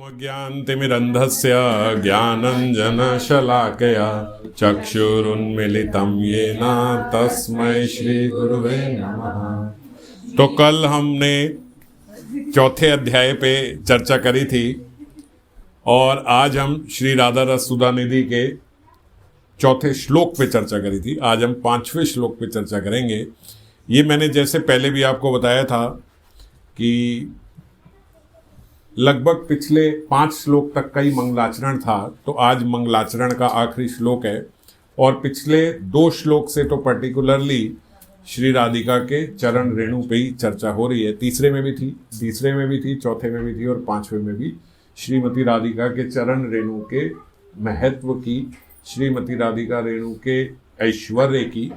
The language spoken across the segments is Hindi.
ज्ञानतिमिरन्धस्य ज्ञानञ्जनशलाकया चक्षुरुन्मीलितं येन तस्मै श्री गुरुवे नमः। तो कल हमने चौथे अध्याय पे चर्चा करी थी और आज हम श्री राधा रस सुधानिधि के चौथे श्लोक पे चर्चा करी थी। आज हम 5वें श्लोक पे चर्चा करेंगे। ये मैंने जैसे पहले भी आपको बताया था कि लगभग पिछले 5 श्लोक तक का ही मंगलाचरण था, तो आज मंगलाचरण का आखिरी श्लोक है। और पिछले 2 श्लोक से तो पर्टिकुलरली श्री राधिका के चरण रेणु पे ही चर्चा हो रही है। तीसरे में भी थी, चौथे में भी थी और 5वें में भी श्रीमती राधिका के चरण रेणु के महत्व की, श्रीमती राधिका रेणु के ऐश्वर्य की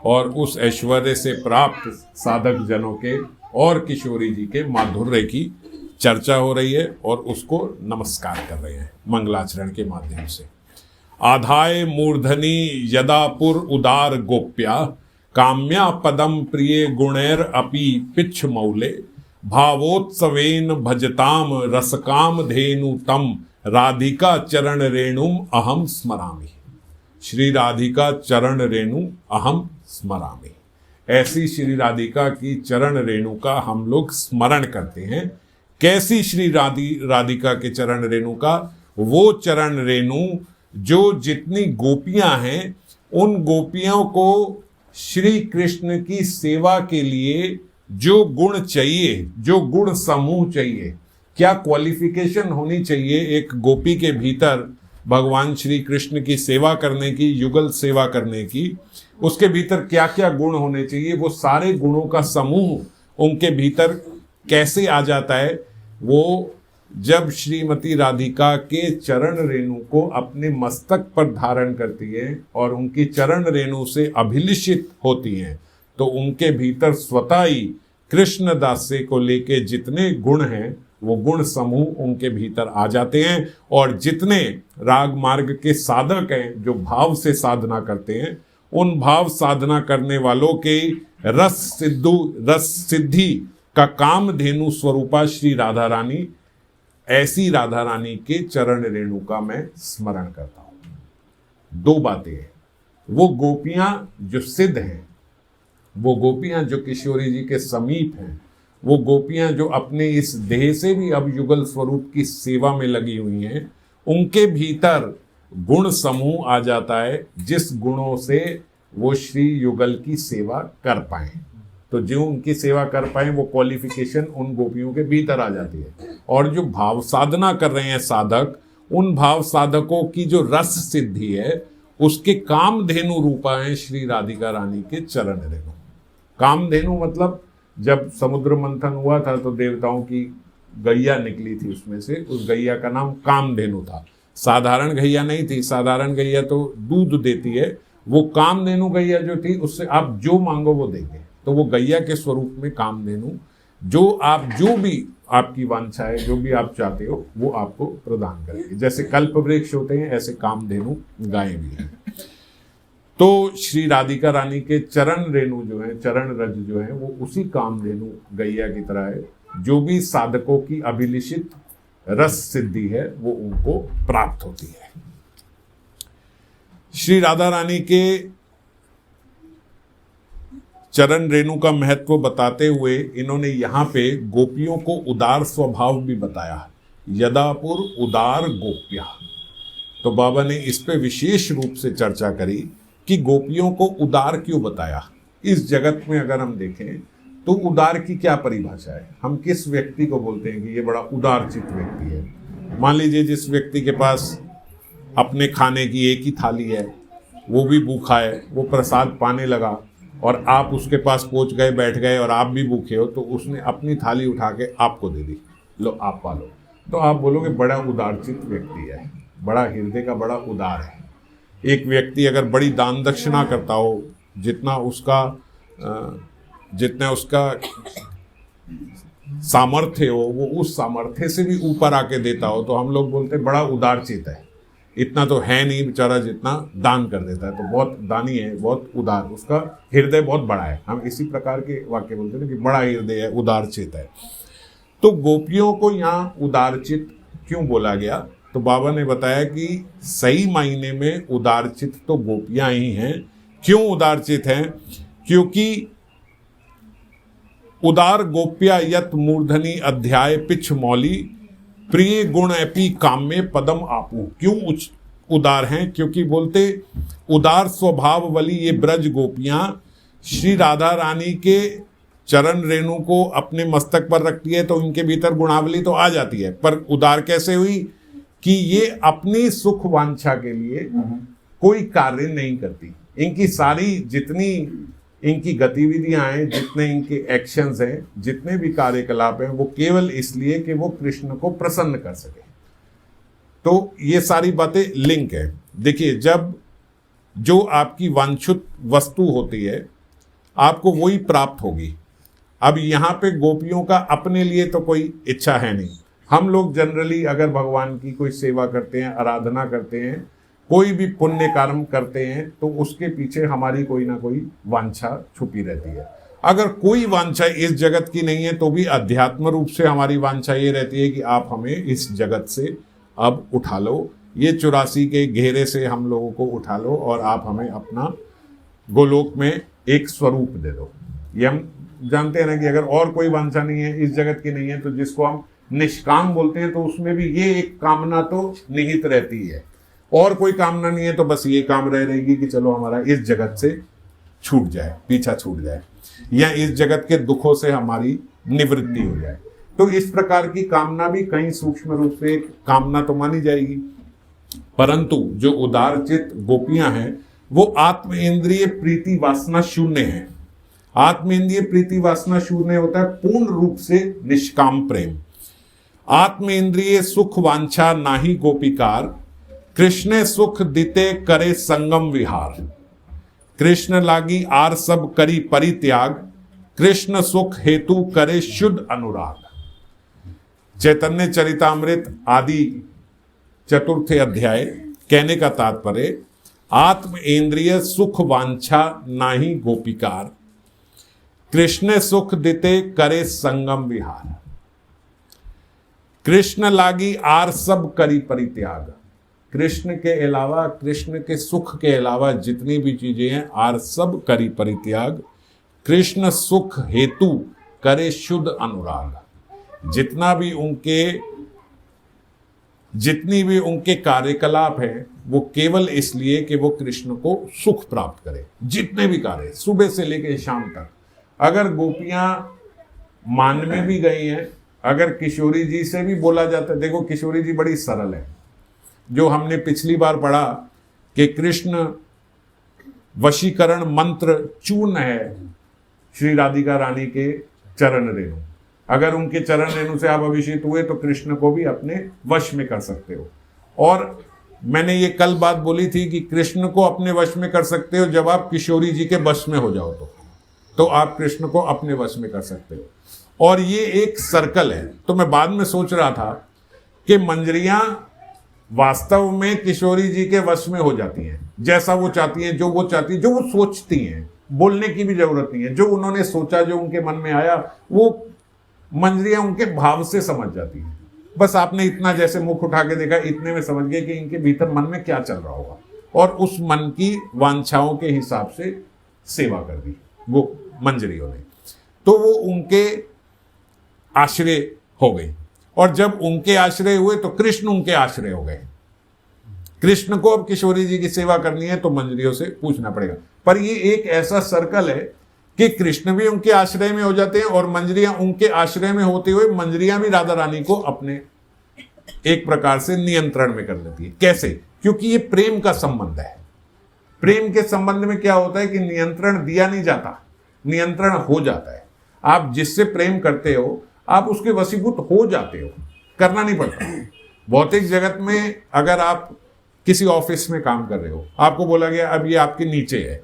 और उस ऐश्वर्य से प्राप्त साधक जनों के और किशोरी जी के माधुर्य की चर्चा हो रही है और उसको नमस्कार कर रहे हैं मंगलाचरण के माध्यम से। आधाय मूर्धनि यदापुर उदार गोप्या काम्या पदम प्रिय गुणैर अपि पिछ मौले भावोत्सवेन भजताम रसकाम धेनु तम राधिका चरण रेणुम अहम स्मरामि। श्री राधिका चरण रेणु अहम स्मरामि। ऐसी श्री राधिका की चरण रेणु का हम लोग स्मरण करते हैं। कैसी श्री राधिका के चरण रेणु का? वो चरण रेणु जो जितनी गोपियां हैं उन गोपियों को श्री कृष्ण की सेवा के लिए जो गुण चाहिए, जो गुण समूह चाहिए, क्या क्वालिफिकेशन होनी चाहिए एक गोपी के भीतर भगवान श्री कृष्ण की सेवा करने की, युगल सेवा करने की, उसके भीतर क्या क्या गुण होने चाहिए, वो सारे गुणों का समूह उनके भीतर कैसे आ जाता है? वो जब श्रीमती राधिका के चरण रेणु को अपने मस्तक पर धारण करती है और उनकी चरण रेणु से अभिलिषित होती हैं, तो उनके भीतर स्वतः ही कृष्ण दास्य को लेके जितने गुण हैं वो गुण समूह उनके भीतर आ जाते हैं। और जितने राग मार्ग के साधक हैं जो भाव से साधना करते हैं, उन भाव साधना करने वालों के रस सिद्धि का कामधेनु स्वरूपा श्री राधा रानी, ऐसी राधा रानी के चरण रेणु का मैं स्मरण करता हूं। 2 बातें हैं। वो गोपियां जो सिद्ध हैं, वो गोपियां जो किशोरी जी के समीप हैं, वो गोपियां जो अपने इस देह से भी अब युगल स्वरूप की सेवा में लगी हुई हैं, उनके भीतर गुण समूह आ जाता है जिस गुणों से वो श्री युगल की सेवा कर पाए। तो जो उनकी सेवा कर पाए वो क्वालिफिकेशन उन गोपियों के भीतर आ जाती है। और जो भाव साधना कर रहे हैं साधक, उन भाव साधकों की जो रस सिद्धि है उसके कामधेनु रूपा है श्री राधिका रानी के चरण रेणु। कामधेनु मतलब जब समुद्र मंथन हुआ था तो देवताओं की गैया निकली थी, उसमें से उस गैया का नाम कामधेनु था। साधारण गैया नहीं थी, साधारण गैया तो दूध देती है। वो कामधेनु गैया जो थी उससे आप जो मांगो वो देंगे। तो वो गैया के स्वरूप में कामधेनु, जो भी आपकी वांछा है, जो भी आप चाहते हो वो आपको प्रदान करेंगे। जैसे कल्प वृक्ष होते हैं ऐसे कामधेनु गायें भी हैं। तो श्री राधिका रानी के चरण रेणु जो है, चरण रज जो है, वो उसी कामधेनु गैया की तरह है। जो भी साधकों की अभिलिषित रस सिद्धि है वो उनको प्राप्त होती है। श्री राधा रानी के चरण रेणु का महत्व बताते हुए इन्होंने यहाँ पे गोपियों को उदार स्वभाव भी बताया। यदापुर उदार गोप्या, तो बाबा ने इस पे विशेष रूप से चर्चा करी कि गोपियों को उदार क्यों बताया। इस जगत में अगर हम देखें तो उदार की क्या परिभाषा है? हम किस व्यक्ति को बोलते हैं कि ये बड़ा उदार चित्त व्यक्ति है? मान लीजिए जिस व्यक्ति के पास अपने खाने की एक ही थाली है, वो भी भूखा है, वो प्रसाद पाने लगा और आप उसके पास पहुंच गए, बैठ गए और आप भी भूखे हो, तो उसने अपनी थाली उठा के आपको दे दी, लो आप पालो, तो आप बोलोगे बड़ा उदारचित व्यक्ति है, बड़ा हृदय का बड़ा उदार है। एक व्यक्ति अगर बड़ी दान दक्षिणा करता हो, जितना उसका सामर्थ्य हो, वो उस सामर्थ्य से भी ऊपर आके देता हो, तो हम लोग बोलते बड़ा उदारचित है। इतना तो है नहीं बेचारा जितना दान कर देता है, तो बहुत दानी है, बहुत उदार, उसका हृदय बहुत बड़ा है। हम इसी प्रकार के वाक्य बोलते हैं कि बड़ा हृदय है, उदारचित है। तो गोपियों को यहाँ उदारचित क्यों बोला गया, तो बाबा ने बताया कि सही मायने में उदारचित तो गोपियां ही हैं। क्यों उदारचित हैं? क्योंकि उदार गोप्या यत मूर्धनी अध्याय पिछ मौली प्रिय गुण अपि काम्य पदम आपू। क्यों उदार हैं? क्योंकि बोलते उदार स्वभाव वाली ये ब्रज गोपियां श्री राधा रानी के चरण रेणु को अपने मस्तक पर रखती है तो इनके भीतर गुणावली तो आ जाती है, पर उदार कैसे हुई कि ये अपनी सुख वांछा के लिए कोई कार्य नहीं करती। इनकी सारी जितनी इनकी गतिविधियां हैं, जितने इनके एक्शंस हैं, जितने भी कार्यकलाप हैं, वो केवल इसलिए कि वो कृष्ण को प्रसन्न कर सके। तो ये सारी बातें लिंक है। देखिए, जब जो आपकी वांछित वस्तु होती है आपको वही प्राप्त होगी। अब यहाँ पे गोपियों का अपने लिए तो कोई इच्छा है नहीं। हम लोग जनरली अगर भगवान की कोई सेवा करते हैं, आराधना करते हैं, कोई भी पुण्य कर्म करते हैं, तो उसके पीछे हमारी कोई ना कोई वांछा छुपी रहती है। अगर कोई वांछा इस जगत की नहीं है तो भी अध्यात्म रूप से हमारी वांछा ये रहती है कि आप हमें इस जगत से अब उठा लो, ये 84 के घेरे से हम लोगों को उठा लो और आप हमें अपना गोलोक में एक स्वरूप दे दो। ये हम जानते हैं ना कि अगर और कोई वांछा नहीं है, इस जगत की नहीं है, तो जिसको हम निष्काम बोलते हैं, तो उसमें भी ये एक कामना तो निहित रहती है। और कोई कामना नहीं है तो बस ये काम रहेगी कि चलो हमारा इस जगत से छूट जाए, पीछा छूट जाए, या इस जगत के दुखों से हमारी निवृत्ति हो जाए। तो इस प्रकार की कामना भी कहीं सूक्ष्म रूप से एक कामना तो मानी जाएगी। परंतु जो उदारचित गोपियां हैं वो आत्म इंद्रिय प्रीति वासना शून्य है। आत्म इंद्रिय प्रीति वासना शून्य होता है पूर्ण रूप से निष्काम प्रेम। आत्म इंद्रिय सुख वांछा नाही गोपिकार, कृष्ण सुख दिते करे संगम विहार। कृष्ण लागी आर सब करी परित्याग, कृष्ण सुख हेतु करे शुद्ध अनुराग। चैतन्य चरितामृत आदि 4th अध्याय। कहने का तात्पर्य, आत्म इंद्रिय सुख वांछा नाही गोपिकार, कृष्ण सुख दिते करे संगम विहार। कृष्ण लागी आर सब करी परित्याग। कृष्ण के अलावा, कृष्ण के सुख के अलावा जितनी भी चीजें हैं, आर सब करी परित्याग, कृष्ण सुख हेतु करे शुद्ध अनुराग। जितनी भी उनके कार्यकलाप है वो केवल इसलिए कि वो कृष्ण को सुख प्राप्त करे। जितने भी कार्य सुबह से लेकर शाम तक, अगर गोपियां मान में भी गई हैं, अगर किशोरी जी से भी बोला जाता है, देखो किशोरी जी बड़ी सरल है। जो हमने पिछली बार पढ़ा कि कृष्ण वशीकरण मंत्र चूर्ण है श्री राधिका रानी के चरण रेणु। अगर उनके चरण रेणु से आप अभिषेक हुए तो कृष्ण को भी अपने वश में कर सकते हो। और मैंने ये कल बात बोली थी कि कृष्ण को अपने वश में कर सकते हो जब आप किशोरी जी के वश में हो जाओ, तो आप कृष्ण को अपने वश में कर सकते हो। और ये एक सर्कल है। तो मैं बाद में सोच रहा था कि मंजरियां वास्तव में किशोरी जी के वश में हो जाती हैं, जैसा वो चाहती हैं, जो वो चाहती हैं, जो वो सोचती हैं। बोलने की भी जरूरत नहीं है। जो उन्होंने सोचा, जो उनके मन में आया, वो मंजरियां उनके भाव से समझ जाती हैं। बस आपने इतना जैसे मुख उठा के देखा, इतने में समझ गए कि इनके भीतर मन में क्या चल रहा होगा, और उस मन की वांछाओं के हिसाब से सेवा कर दी वो मंजरियों ने। तो वो उनके आश्रय हो गई, और जब उनके आश्रय हुए तो कृष्ण उनके आश्रय हो गए। कृष्ण को अब किशोरी जी की सेवा करनी है तो मंजरियों से पूछना पड़ेगा। पर ये एक ऐसा सर्कल है कि कृष्ण भी उनके आश्रय में हो जाते हैं और मंजरियां उनके आश्रय में होते हुए मंजरियां भी राधा रानी को अपने एक प्रकार से नियंत्रण में कर लेती है। कैसे? क्योंकि ये प्रेम का संबंध है। प्रेम के संबंध में क्या होता है कि नियंत्रण दिया नहीं जाता, नियंत्रण हो जाता है। आप जिससे प्रेम करते हो आप उसके वशीभूत हो जाते हो, करना नहीं पड़ता। भौतिक जगत में अगर आप किसी ऑफिस में काम कर रहे हो, आपको बोला गया अब ये आपके नीचे है,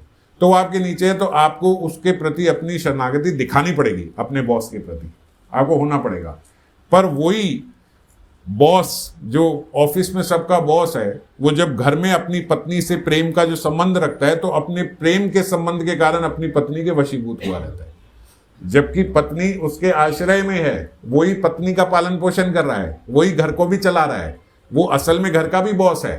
तो वो आपके नीचे है तो आपको उसके प्रति अपनी शरणागति दिखानी पड़ेगी, अपने बॉस के प्रति आपको होना पड़ेगा। पर वही बॉस जो ऑफिस में सबका बॉस है, वो जब घर में अपनी पत्नी से प्रेम का जो संबंध रखता है तो अपने प्रेम के संबंध के कारण अपनी पत्नी के वशीभूत हुआ रहता है। जबकि पत्नी उसके आश्रय में है, वही पत्नी का पालन पोषण कर रहा है, वही घर को भी चला रहा है, वो असल में घर का भी बॉस है,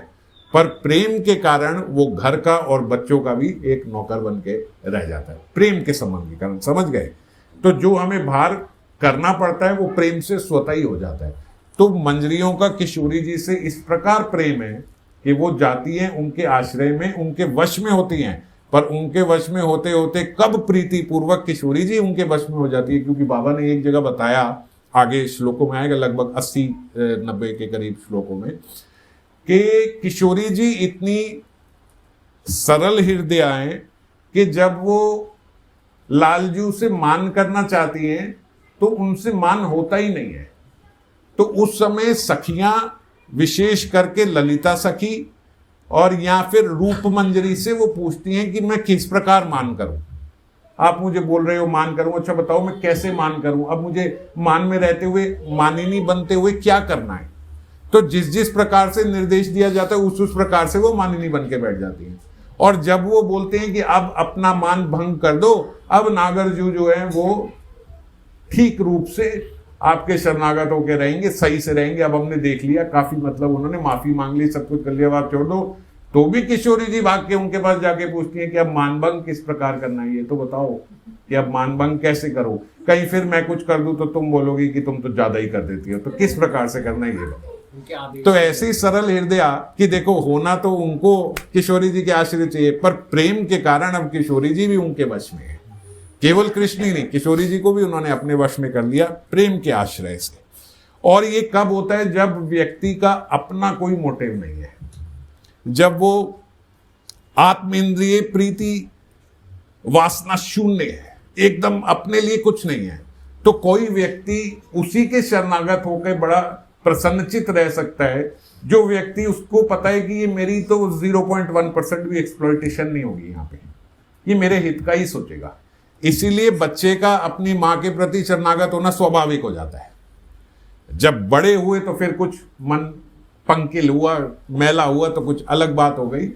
पर प्रेम के कारण वो घर का और बच्चों का भी एक नौकर बन के रह जाता है, प्रेम के संबंध के कारण। समझ गए? तो जो हमें भार करना पड़ता है वो प्रेम से स्वतः ही हो जाता है। तो मंजरियों का किशोरी जी से इस प्रकार प्रेम है कि वो जाती हैं उनके आश्रय में, उनके वश में होती हैं, पर उनके वश में होते होते कब प्रीति पूर्वक किशोरी जी उनके वश में हो जाती है, क्योंकि बाबा ने एक जगह बताया, आगे श्लोकों में आएगा, लगभग 80-90 के करीब श्लोकों में, कि किशोरी जी इतनी सरल हृदय हैं कि जब वो लालजू से मान करना चाहती हैं तो उनसे मान होता ही नहीं है। तो उस समय सखियां, विशेष करके ललिता सखी और या फिर रूप मंजरी से वो पूछती हैं कि मैं किस प्रकार मान करूं। आप मुझे बोल रहे हो मान करूं, अच्छा बताओ मैं कैसे मान करूं, अब मुझे मान में रहते हुए, मानिनी बनते हुए क्या करना है। तो जिस जिस प्रकार से निर्देश दिया जाता है उस प्रकार से वो मानिनी बन के बैठ जाती हैं। और जब वो बोलते हैं कि अब अपना मान भंग कर दो, अब नागरजू जो है वो ठीक रूप से आपके शरणागत होकर रहेंगे, सही से रहेंगे, अब हमने देख लिया, काफी मतलब उन्होंने माफी मांग ली, सब कुछ कर लिया, आप छोड़ दो, तो भी किशोरी जी भाग के उनके पास जाके पूछती हैं कि अब मानभंग किस प्रकार करना है, ये तो बताओ कि अब मानभंग कैसे करो, कहीं फिर मैं कुछ कर दूं तो तुम बोलोगी कि तुम तो ज्यादा ही कर देती हो, तो किस प्रकार से करना है ये बताओ। तो ऐसी सरल हृदय कि देखो, होना तो उनको किशोरी जी के आश्रय चाहिए, पर प्रेम के कारण अब किशोरी जी भी उनके वश में है। केवल कृष्ण ही नहीं, किशोरी जी को भी उन्होंने अपने वश में कर लिया प्रेम के आश्रय से। और ये कब होता है? जब व्यक्ति का अपना कोई मोटिव नहीं है, जब वो आत्मेंद्रिय प्रीति वासना शून्य है, एकदम अपने लिए कुछ नहीं है, तो कोई व्यक्ति उसी के शरणागत होकर बड़ा प्रसन्नचित रह सकता है, जो व्यक्ति उसको पता है कि ये मेरी तो 0.1% भी एक्सप्लॉइटेशन नहीं होगी, यहाँ पे ये मेरे हित का ही सोचेगा। इसीलिए बच्चे का अपनी माँ के प्रति शरणागत होना स्वाभाविक हो जाता है। जब बड़े हुए तो फिर कुछ मन पंकिल हुआ, मैला हुआ तो कुछ अलग बात हो गई,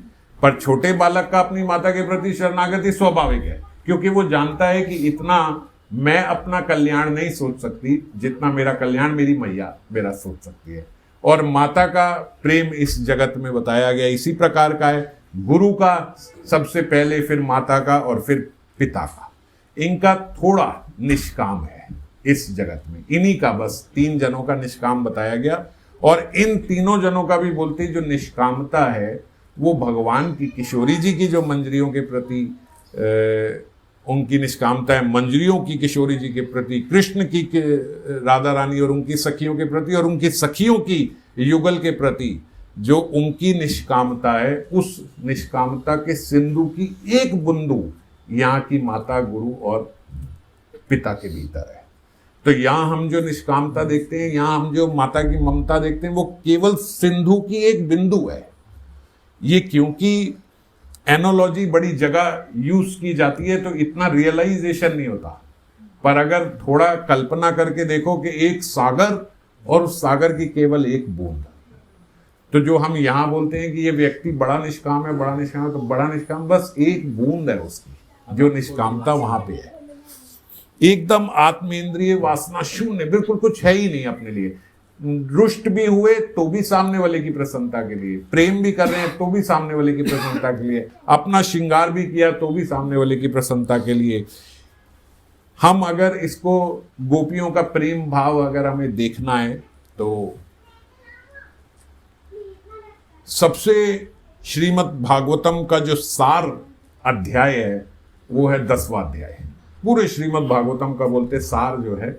पर छोटे बालक का अपनी माता के प्रति शरणागत ही स्वाभाविक है, क्योंकि वो जानता है कि इतना मैं अपना कल्याण नहीं सोच सकती जितना मेरा कल्याण मेरी मैया मेरा सोच सकती है। और माता का प्रेम इस जगत में बताया गया इसी प्रकार का है, गुरु का सबसे पहले, फिर माता का और फिर पिता का। इनका थोड़ा निष्काम है इस जगत में, इन्हीं का बस 3 जनों का निष्काम बताया गया। और इन तीनों जनों का भी बोलते जो निष्कामता है वो भगवान की, किशोरी जी की जो मंजरियों के प्रति उनकी निष्कामता है, मंजरियों की किशोरी जी के प्रति, कृष्ण की राधा रानी और उनकी सखियों के प्रति, और उनकी सखियों की युगल के प्रति जो उनकी निष्कामता है, उस निष्कामता के सिंधु की एक बूंदू यहाँ की माता, गुरु और पिता के भीतर है। तो यहाँ हम जो निष्कामता देखते हैं, यहाँ हम जो माता की ममता देखते हैं, वो केवल सिंधु की एक बिंदु है। ये क्योंकि एनोलॉजी बड़ी जगह यूज की जाती है तो इतना रियलाइजेशन नहीं होता, पर अगर थोड़ा कल्पना करके देखो कि एक सागर और उस सागर की केवल एक बूंद, तो जो हम यहाँ बोलते हैं कि ये व्यक्ति बड़ा निष्काम है, बड़ा निष्काम है, तो बड़ा निष्काम बस एक बूंद है उसकी, जो निष्कामता वहां पे है, एकदम आत्मेंद्रिय वासना शून्य, बिल्कुल कुछ है ही नहीं अपने लिए। रुष्ट भी हुए तो भी सामने वाले की प्रसन्नता के लिए, प्रेम भी कर रहे हैं तो भी सामने वाले की प्रसन्नता के लिए, अपना श्रृंगार भी किया तो भी सामने वाले की प्रसन्नता के लिए। हम अगर इसको गोपियों का प्रेम भाव अगर हमें देखना है तो सबसे श्रीमद् भागवतम का जो सार अध्याय है वो है 10वां अध्याय। पूरे श्रीमद् भागवतम का बोलते सार जो है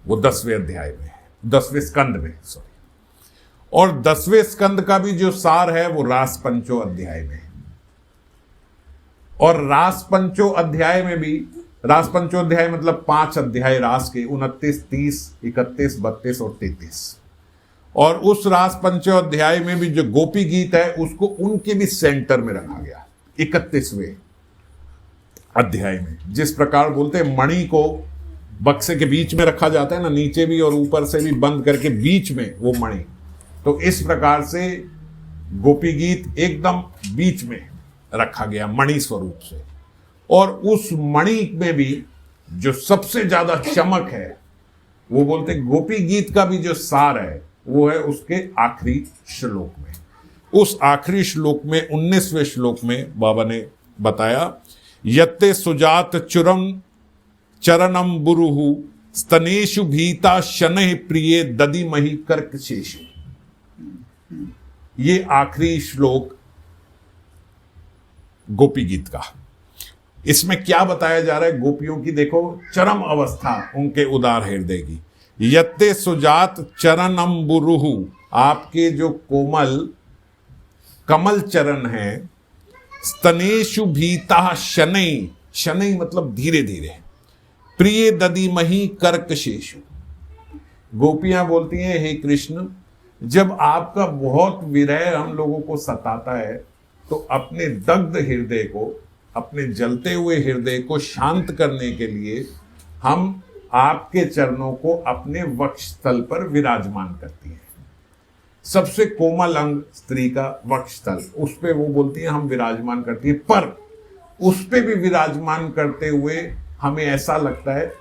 वो 10वें अध्याय में है, 10वें स्कंद में, सॉरी। और 10वें स्कंद का भी जो सार है वो रास पंचो अध्याय में है। और रास पंचो अध्याय में भी, रास पंचो अध्याय मतलब 5 अध्याय रास के, 29, 30, 31, 32 और 33। और उस रास पंचो अध्याय में भी जो गोपी गीत है उसको उनके भी सेंटर में रखा गया 31वें अध्याय में। जिस प्रकार बोलते हैं मणि को बक्से के बीच में रखा जाता है ना, नीचे भी और ऊपर से भी बंद करके बीच में वो मणि, तो इस प्रकार से गोपी गीत एकदम बीच में रखा गया मणि स्वरूप से। और उस मणि में भी जो सबसे ज्यादा चमक है, वो बोलते गोपी गीत का भी जो सार है वो है उसके आखिरी श्लोक में। उस आखिरी श्लोक में 19वें श्लोक में बाबा ने बताया, यत्ते सुजात चुरम चरणम बुरुहु स्तनेषु भीता शनैः प्रिये दधिमहि कर्कशेषु। ये आखिरी श्लोक गोपी गीत का। इसमें क्या बताया जा रहा है? गोपियों की देखो चरम अवस्था, उनके उदार हृदय की। यत्ते सुजात चरणम बुरुहु, आपके जो कोमल कमल चरण हैं, स्तनेषु भीता शनैः, शनैः मतलब धीरे धीरे, प्रिय दधिमहि कर्कशेषु। गोपियां बोलती हैं, हे कृष्ण, जब आपका बहुत विरह हम लोगों को सताता है तो अपने दग्ध हृदय को, अपने जलते हुए हृदय को शांत करने के लिए हम आपके चरणों को अपने वक्षस्थल पर विराजमान करती हैं। सबसे कोमल अंग स्त्री का वक्षस्थल, उस पे वो बोलती हैं हम विराजमान करती है, पर उस पे भी विराजमान करते हुए हमें ऐसा लगता है,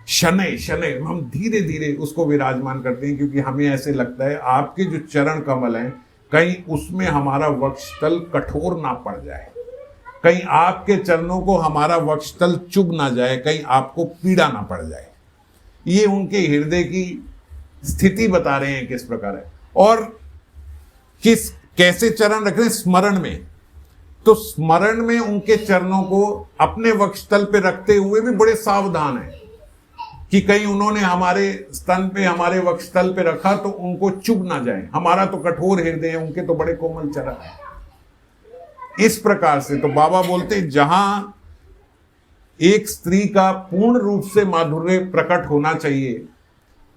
शनैः शनैः हम धीरे धीरे उसको विराजमान करते हैं, क्योंकि हमें ऐसे लगता है आपके जो चरण कमल हैं कहीं उसमें हमारा वक्षस्थल कठोर ना पड़ जाए, कहीं आपके चरणों को हमारा वक्षस्थल चुभ ना जाए, कहीं आपको पीड़ा ना पड़ जाए। ये उनके हृदय की स्थिति बता रहे हैं किस प्रकार है, और किस कैसे चरण रख रहे हैं, स्मरण में। तो स्मरण में उनके चरणों को अपने वक्षस्थल पे रखते हुए भी बड़े सावधान हैं कि कहीं उन्होंने हमारे स्तन पे, हमारे वक्षस्थल पे रखा तो उनको चुभ ना जाए। हमारा तो कठोर हृदय है, उनके तो बड़े कोमल चरण है। इस प्रकार से तो बाबा बोलते, जहां एक स्त्री का पूर्ण रूप से माधुर्य प्रकट होना चाहिए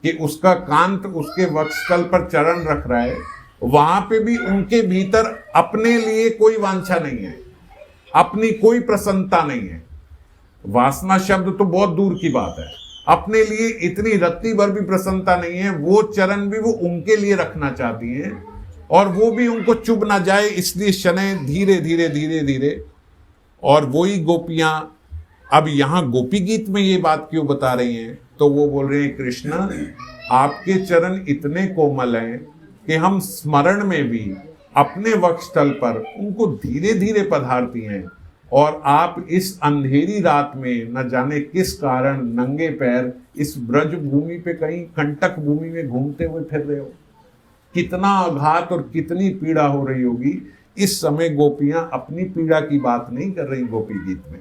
कि उसका कांत उसके वक्षस्थल पर चरण रख रहा है, वहां पे भी उनके भीतर अपने लिए कोई वांछा नहीं है, अपनी कोई प्रसन्नता नहीं है। वासना शब्द तो बहुत दूर की बात है, अपने लिए इतनी रत्ती भर भी प्रसन्नता नहीं है। वो चरण भी वो उनके लिए रखना चाहती हैं, और वो भी उनको चुभ ना जाए, इसलिए शनैः धीरे धीरे धीरे धीरे। और वही गोपियां अब यहां गोपी गीत में ये बात क्यों बता रही हैं? तो वो बोल रहे हैं, कृष्ण आपके चरण इतने कोमल हैं कि हम स्मरण में भी अपने वक्षस्थल पर उनको धीरे धीरे पधारती हैं, और आप इस अंधेरी रात में न जाने किस कारण नंगे पैर इस ब्रज भूमि पे कहीं कंटक भूमि में घूमते हुए फिर रहे हो। कितना आघात और कितनी पीड़ा हो रही होगी। इस समय गोपियां अपनी पीड़ा की बात नहीं कर रही गोपी गीत में।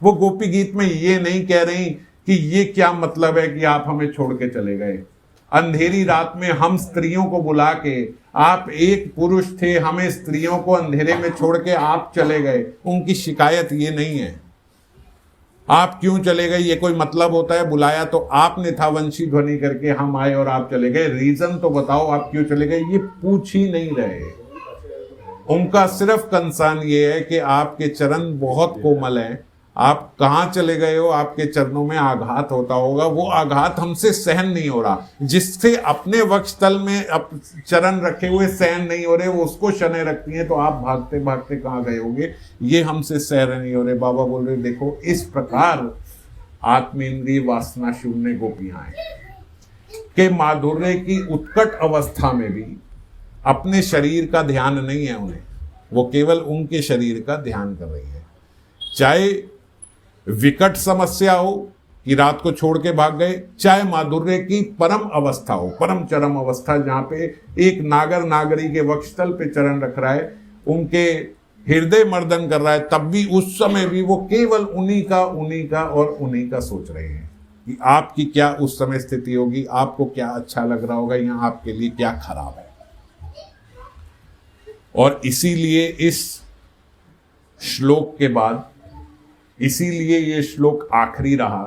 वो गोपी गीत में ये नहीं कह रही कि ये क्या मतलब है कि आप हमें छोड़ के चले गए। अंधेरी रात में हम स्त्रियों को बुला के, आप एक पुरुष थे, हमें स्त्रियों को अंधेरे में छोड़ के आप चले गए, उनकी शिकायत ये नहीं है। आप क्यों चले गए ये कोई मतलब होता है? बुलाया तो आपने था वंशी ध्वनि करके, हम आए और आप चले गए, रीजन तो बताओ आप क्यों चले गए। ये पूछ ही नहीं रहे। उनका सिर्फ कंसर्न ये है कि आपके चरण बहुत कोमल हैं, आप कहाँ चले गए हो, आपके चरणों में आघात होता होगा, वो आघात हमसे सहन नहीं हो रहा। जिससे अपने वक्षस्थल में चरण रखे हुए सहन नहीं हो रहे, वो उसको शनैः रखती हैं, तो आप भागते भागते कहाँ गए होगे, ये हमसे सहन नहीं हो रहे। बाबा बोल रहे देखो, इस प्रकार आत्मेंद्रिय वासना शून्य गोपियां हैं के माधुर्य की उत्कट अवस्था में भी अपने शरीर का ध्यान नहीं है उन्हें, वो केवल उनके शरीर का ध्यान कर रही है। चाहे विकट समस्या हो कि रात को छोड़ के भाग गए, चाहे माधुर्य की परम अवस्था हो, परम चरम अवस्था जहां पे एक नागर नागरी के वक्षस्थल पे चरण रख रहा है, उनके हृदय मर्दन कर रहा है, तब भी उस समय भी वो केवल उन्हीं का और उन्हीं का सोच रहे हैं कि आपकी क्या उस समय स्थिति होगी, आपको क्या अच्छा लग रहा होगा, या आपके लिए क्या खराब है। और इसीलिए इस श्लोक के बाद, इसीलिए ये श्लोक आखिरी रहा,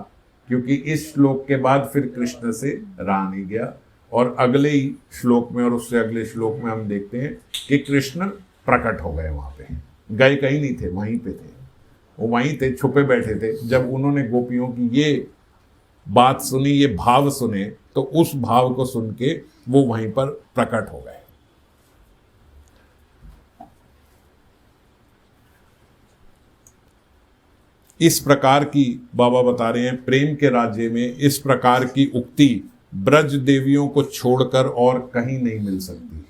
क्योंकि इस श्लोक के बाद फिर कृष्ण से रहा नहीं गया। और अगले ही श्लोक में और उससे अगले श्लोक में हम देखते हैं कि कृष्ण प्रकट हो गए। वहां पे गए कहीं नहीं थे, वहीं पे थे, वो वहीं थे, छुपे बैठे थे। जब उन्होंने गोपियों की ये बात सुनी, ये भाव सुने, तो उस भाव को सुन के वो वहीं पर प्रकट हो गए। इस प्रकार की बाबा बता रहे हैं, प्रेम के राज्य में इस प्रकार की उक्ति ब्रज देवियों को छोड़कर और कहीं नहीं मिल सकती।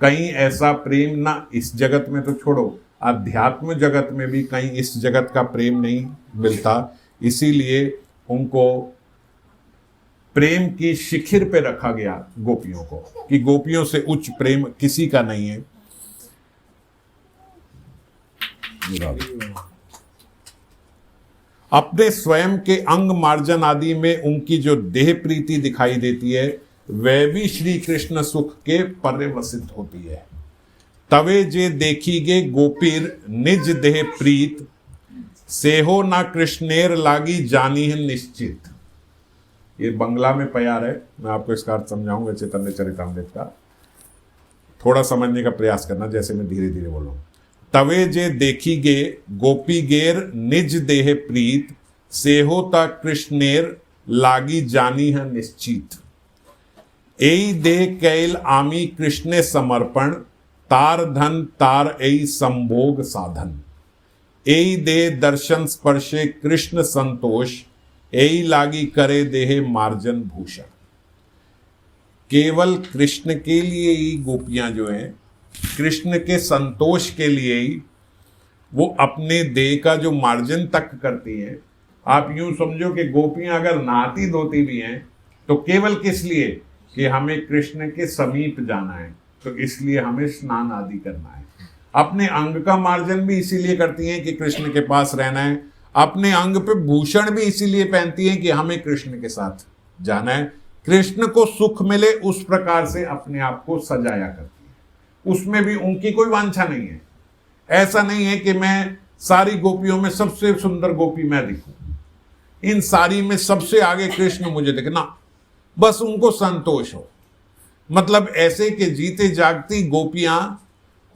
कहीं ऐसा प्रेम ना इस जगत में तो छोड़ो, अध्यात्म जगत में भी कहीं इस जगत का प्रेम नहीं मिलता। इसीलिए उनको प्रेम की शिखर पे रखा गया गोपियों को, कि गोपियों से उच्च प्रेम किसी का नहीं है। अपने स्वयं के अंग मार्जन आदि में उनकी जो देह प्रीति दिखाई देती है वह भी श्री कृष्ण सुख के पर्यवसित होती है। तवे जे देखीगे गोपीर निज देह प्रीत, सेहो ना कृष्णेर लागी जानी है निश्चित। ये बंगला में प्यार है, मैं आपको इसका अर्थ समझाऊंगा चैतन्य चरितामृत का। थोड़ा समझने का प्रयास करना, जैसे मैं धीरे धीरे बोलूं। तवे जे देखीगे गोपी गेर निज देह प्रीत, सेहो ता कृष्णेर लागी जानी है निश्चित। एई दे कैल आमी कृष्णे समर्पण, तार धन तार एई संभोग साधन। एई दे दर्शन स्पर्शे कृष्ण संतोष, एई लागी करे देहे मार्जन भूषण। केवल कृष्ण के लिए ही गोपियां जो हैं, कृष्ण के संतोष के लिए ही वो अपने देह का जो मार्जन तक करती हैं। आप यूं समझो कि गोपियां अगर नहाती धोती भी हैं तो केवल किस लिए, कि हमें कृष्ण के समीप जाना है, तो इसलिए हमें स्नान आदि करना है। अपने अंग का मार्जन भी इसीलिए करती हैं कि कृष्ण के पास रहना है। अपने अंग पे भूषण भी इसीलिए पहनती हैं कि हमें कृष्ण के साथ जाना है। कृष्ण को सुख मिले उस प्रकार से अपने आप को सजाया करती है। उसमें भी उनकी कोई वांछा नहीं है। ऐसा नहीं है कि मैं सारी गोपियों में सबसे सुंदर गोपी मैं दिखूं, इन सारी में सबसे आगे कृष्ण मुझे दिखना, बस उनको संतोष हो। मतलब ऐसे कि जीते जागती गोपियां,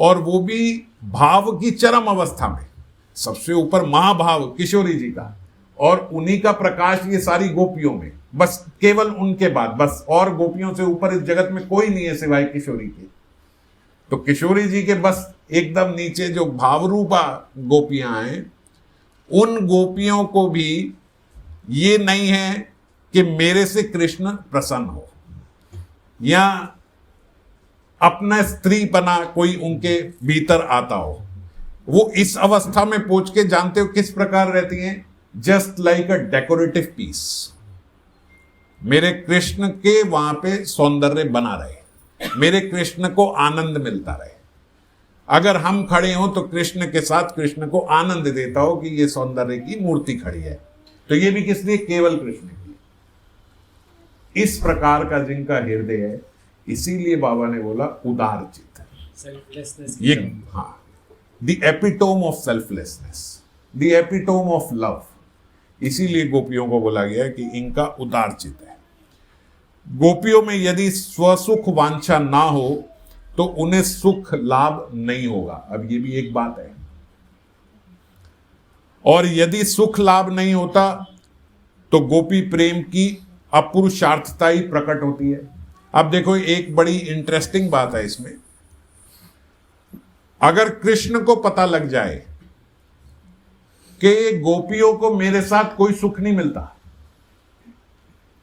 और वो भी भाव की चरम अवस्था में, सबसे ऊपर महाभाव किशोरी जी का, और उन्हीं का प्रकाश ये सारी गोपियों में, बस केवल उनके बाद, बस और गोपियों से ऊपर इस जगत में कोई नहीं है सिवाय किशोरी के। तो किशोरी जी के बस एकदम नीचे जो भावरूपा गोपियां हैं, उन गोपियों को भी ये नहीं है कि मेरे से कृष्ण प्रसन्न हो, या अपना स्त्रीपना कोई उनके भीतर आता हो। वो इस अवस्था में पहुंच के जानते हो किस प्रकार रहती हैं, just like a decorative piece. मेरे कृष्ण के वहां पे सौंदर्य बना रहे, मेरे कृष्ण को आनंद मिलता रहे। अगर हम खड़े हों तो कृष्ण के साथ कृष्ण को आनंद देता हो कि ये सौंदर्य की मूर्ति खड़ी है, तो ये भी किस लिए, केवल कृष्ण की। इस प्रकार का जिनका हृदय है, इसीलिए बाबा ने बोला उदार चित्त। ये हाँ, the epitome of selflessness, the epitome of love. इसीलिए गोपियों को बोला गया कि इनका उदार चित्त है। गोपियों में यदि स्वसुख वांछा ना हो तो उन्हें सुख लाभ नहीं होगा। अब ये भी एक बात है। और यदि सुख लाभ नहीं होता तो गोपी प्रेम की अपुरुषार्थता ही प्रकट होती है। अब देखो, एक बड़ी इंटरेस्टिंग बात है इसमें। अगर कृष्ण को पता लग जाए कि गोपियों को मेरे साथ कोई सुख नहीं मिलता,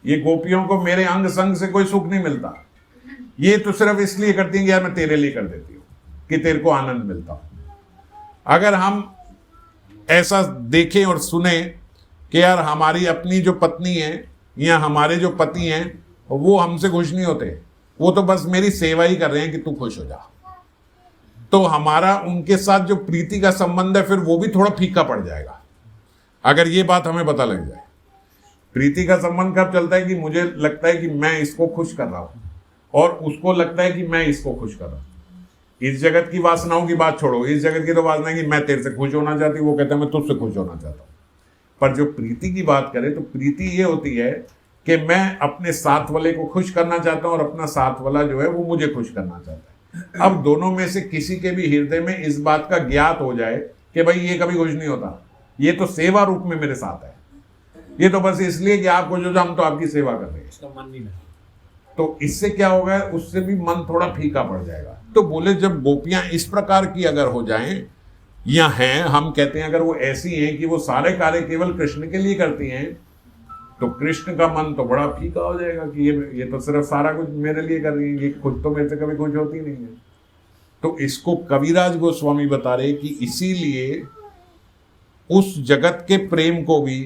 ये गोपियों को मेरे अंग संग से कोई सुख नहीं मिलता, ये तो सिर्फ इसलिए करती हैं कि यार मैं तेरे लिए कर देती हूं कि तेरे को आनंद मिलता हो। अगर हम ऐसा देखें और सुने कि यार हमारी अपनी जो पत्नी है या हमारे जो पति हैं वो हमसे खुश नहीं होते, वो तो बस मेरी सेवा ही कर रहे हैं कि तू खुश हो जा, तो हमारा उनके साथ जो प्रीति का संबंध है फिर वो भी थोड़ा फीका पड़ जाएगा। अगर ये बात हमें पता लग जाए, प्रीति का संबंध कब चलता है कि मुझे लगता है कि मैं इसको खुश कर रहा हूं और उसको लगता है कि मैं इसको खुश कर रहा हूं। इस जगत की वासनाओं की बात छोड़ो, इस जगत की तो वासना है कि मैं तेरे से खुश होना चाहती हूँ, वो कहता है मैं तुझसे खुश होना चाहता हूँ। पर जो प्रीति की बात करें तो प्रीति ये होती है कि मैं अपने साथ वाले को खुश करना चाहता हूँ और अपना साथ वाला जो है वो मुझे खुश करना चाहता है। अब दोनों में से किसी के भी हृदय में इस बात का ज्ञात हो जाए कि भाई ये कभी खुश नहीं होता, ये तो सेवा रूप में मेरे साथ है, ये तो बस इसलिए कि आप खुश हो जाओ, हम तो आपकी सेवा कर रहे हैं, इसका मन नहीं लगा, तो इससे क्या होगा, उससे भी मन थोड़ा फीका पड़ जाएगा। तो बोले जब गोपियां इस प्रकार की अगर हो जाएं या हैं, हम कहते हैं अगर वो ऐसी हैं कि वो सारे कार्य केवल कृष्ण के लिए करती हैं, तो कृष्ण का मन तो बड़ा फीका हो जाएगा कि ये तो सिर्फ सारा कुछ मेरे लिए कर रही है, ये खुद तो मेरे से कभी खुश होती नहीं है। तो इसको कविराज गोस्वामी बता रहे कि इसीलिए उस जगत के प्रेम को भी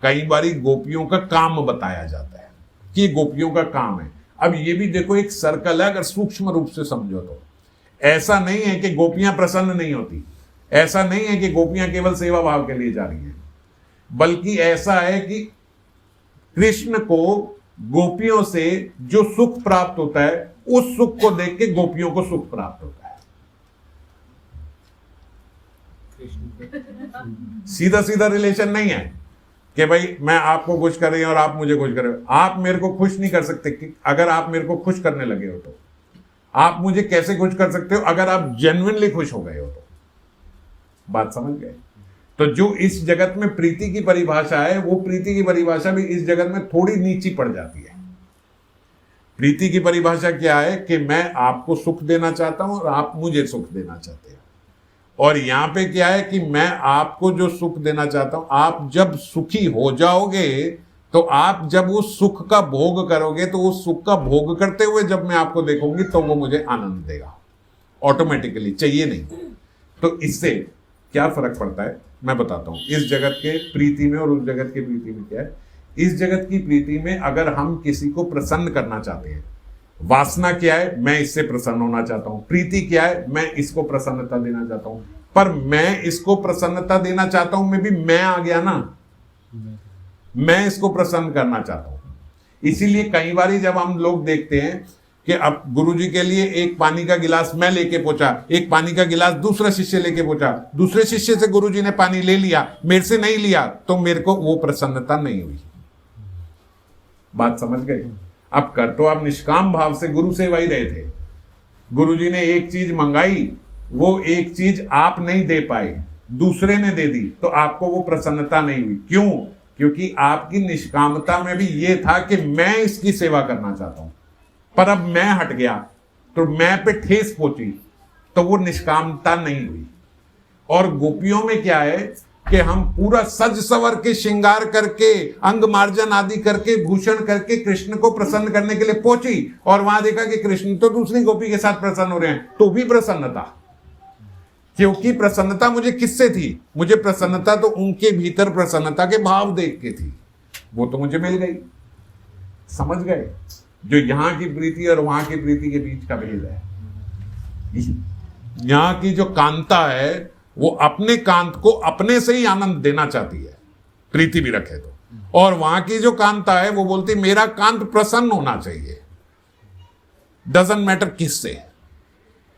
कई बारी गोपियों का काम बताया जाता है कि गोपियों का काम है। अब ये भी देखो एक सर्कल है, अगर सूक्ष्म रूप से समझो तो ऐसा नहीं है कि गोपियां प्रसन्न नहीं होती, ऐसा नहीं है कि गोपियां केवल सेवा भाव के लिए जा रही हैं, बल्कि ऐसा है कि कृष्ण को गोपियों से जो सुख प्राप्त होता है, उस सुख को देख के गोपियों को सुख प्राप्त होता है। सीधा सीधा रिलेशन नहीं है कि भाई मैं आपको खुश कर रही हूं और आप मुझे खुश कर रहे हो। आप मेरे को खुश नहीं कर सकते कि अगर आप मेरे को खुश करने लगे हो, तो आप मुझे कैसे खुश कर सकते हो अगर आप जेन्युइनली खुश हो गए हो तो। बात समझ गए? तो जो इस जगत में प्रीति की परिभाषा है, वो प्रीति की परिभाषा भी इस जगत में थोड़ी नीची पड़ जाती है। प्रीति की परिभाषा क्या है कि मैं आपको सुख देना चाहता हूं और आप मुझे सुख देना चाहते हैं। और यहां पे क्या है कि मैं आपको जो सुख देना चाहता हूं, आप जब सुखी हो जाओगे तो आप जब उस सुख का भोग करोगे, तो उस सुख का भोग करते हुए जब मैं आपको देखूंगी तो वो मुझे आनंद देगा ऑटोमेटिकली, चाहिए नहीं। तो इससे क्या फर्क पड़ता है मैं बताता हूं। इस जगत के प्रीति में और उस जगत के प्रीति में क्या है। इस जगत की प्रीति में अगर हम किसी को प्रसन्न करना चाहते हैं, वासना क्या है, मैं इससे प्रसन्न होना चाहता हूं। प्रीति क्या है, मैं इसको प्रसन्नता देना चाहता हूं। पर मैं इसको प्रसन्नता देना चाहता हूं में भी मैं आ गया ना, मैं इसको प्रसन्न करना चाहता हूं। इसीलिए कई बार जब हम लोग देखते हैं कि अब गुरुजी के लिए एक पानी का गिलास मैं लेके पहुंचा, एक पानी का गिलास दूसरा शिष्य लेके पहुंचा, दूसरे शिष्य से गुरुजी ने पानी ले लिया, मेरे से नहीं लिया, तो मेरे को वो प्रसन्नता नहीं हुई। बात समझ गए? अब कर तो आप निष्काम भाव से गुरु सेवा ही रहे थे, गुरुजी ने एक चीज मंगाई, वो एक चीज आप नहीं दे पाए, दूसरे ने दे दी, तो आपको वो प्रसन्नता नहीं हुई। क्यों? क्योंकि आपकी निष्कामता में भी ये था कि मैं इसकी सेवा करना चाहता हूं, पर अब मैं हट गया तो मैं पे ठेस पहुंची, तो वो निष्कामता नहीं हुई। और गोपियों में क्या है कि हम पूरा सज सवर के श्रृंगार करके, अंग मार्जन आदि करके, भूषण करके कृष्ण को प्रसन्न करने के लिए पहुंची, और वहां देखा कि कृष्ण तो दूसरी गोपी के साथ प्रसन्न हो रहे हैं, तो भी प्रसन्नता। क्योंकि प्रसन्नता मुझे किससे थी? मुझे प्रसन्नता तो उनके भीतर प्रसन्नता के भाव देख के थी, वो तो मुझे मिल गई। समझ गए? जो यहां की प्रीति और वहां की प्रीति के बीच का भेद है। यहां की जो कांता है वो अपने कांत को अपने से ही आनंद देना चाहती है, प्रीति भी रखे तो। और वहां की जो कांता है वो बोलती मेरा कांत प्रसन्न होना चाहिए, डजंट मैटर किससे,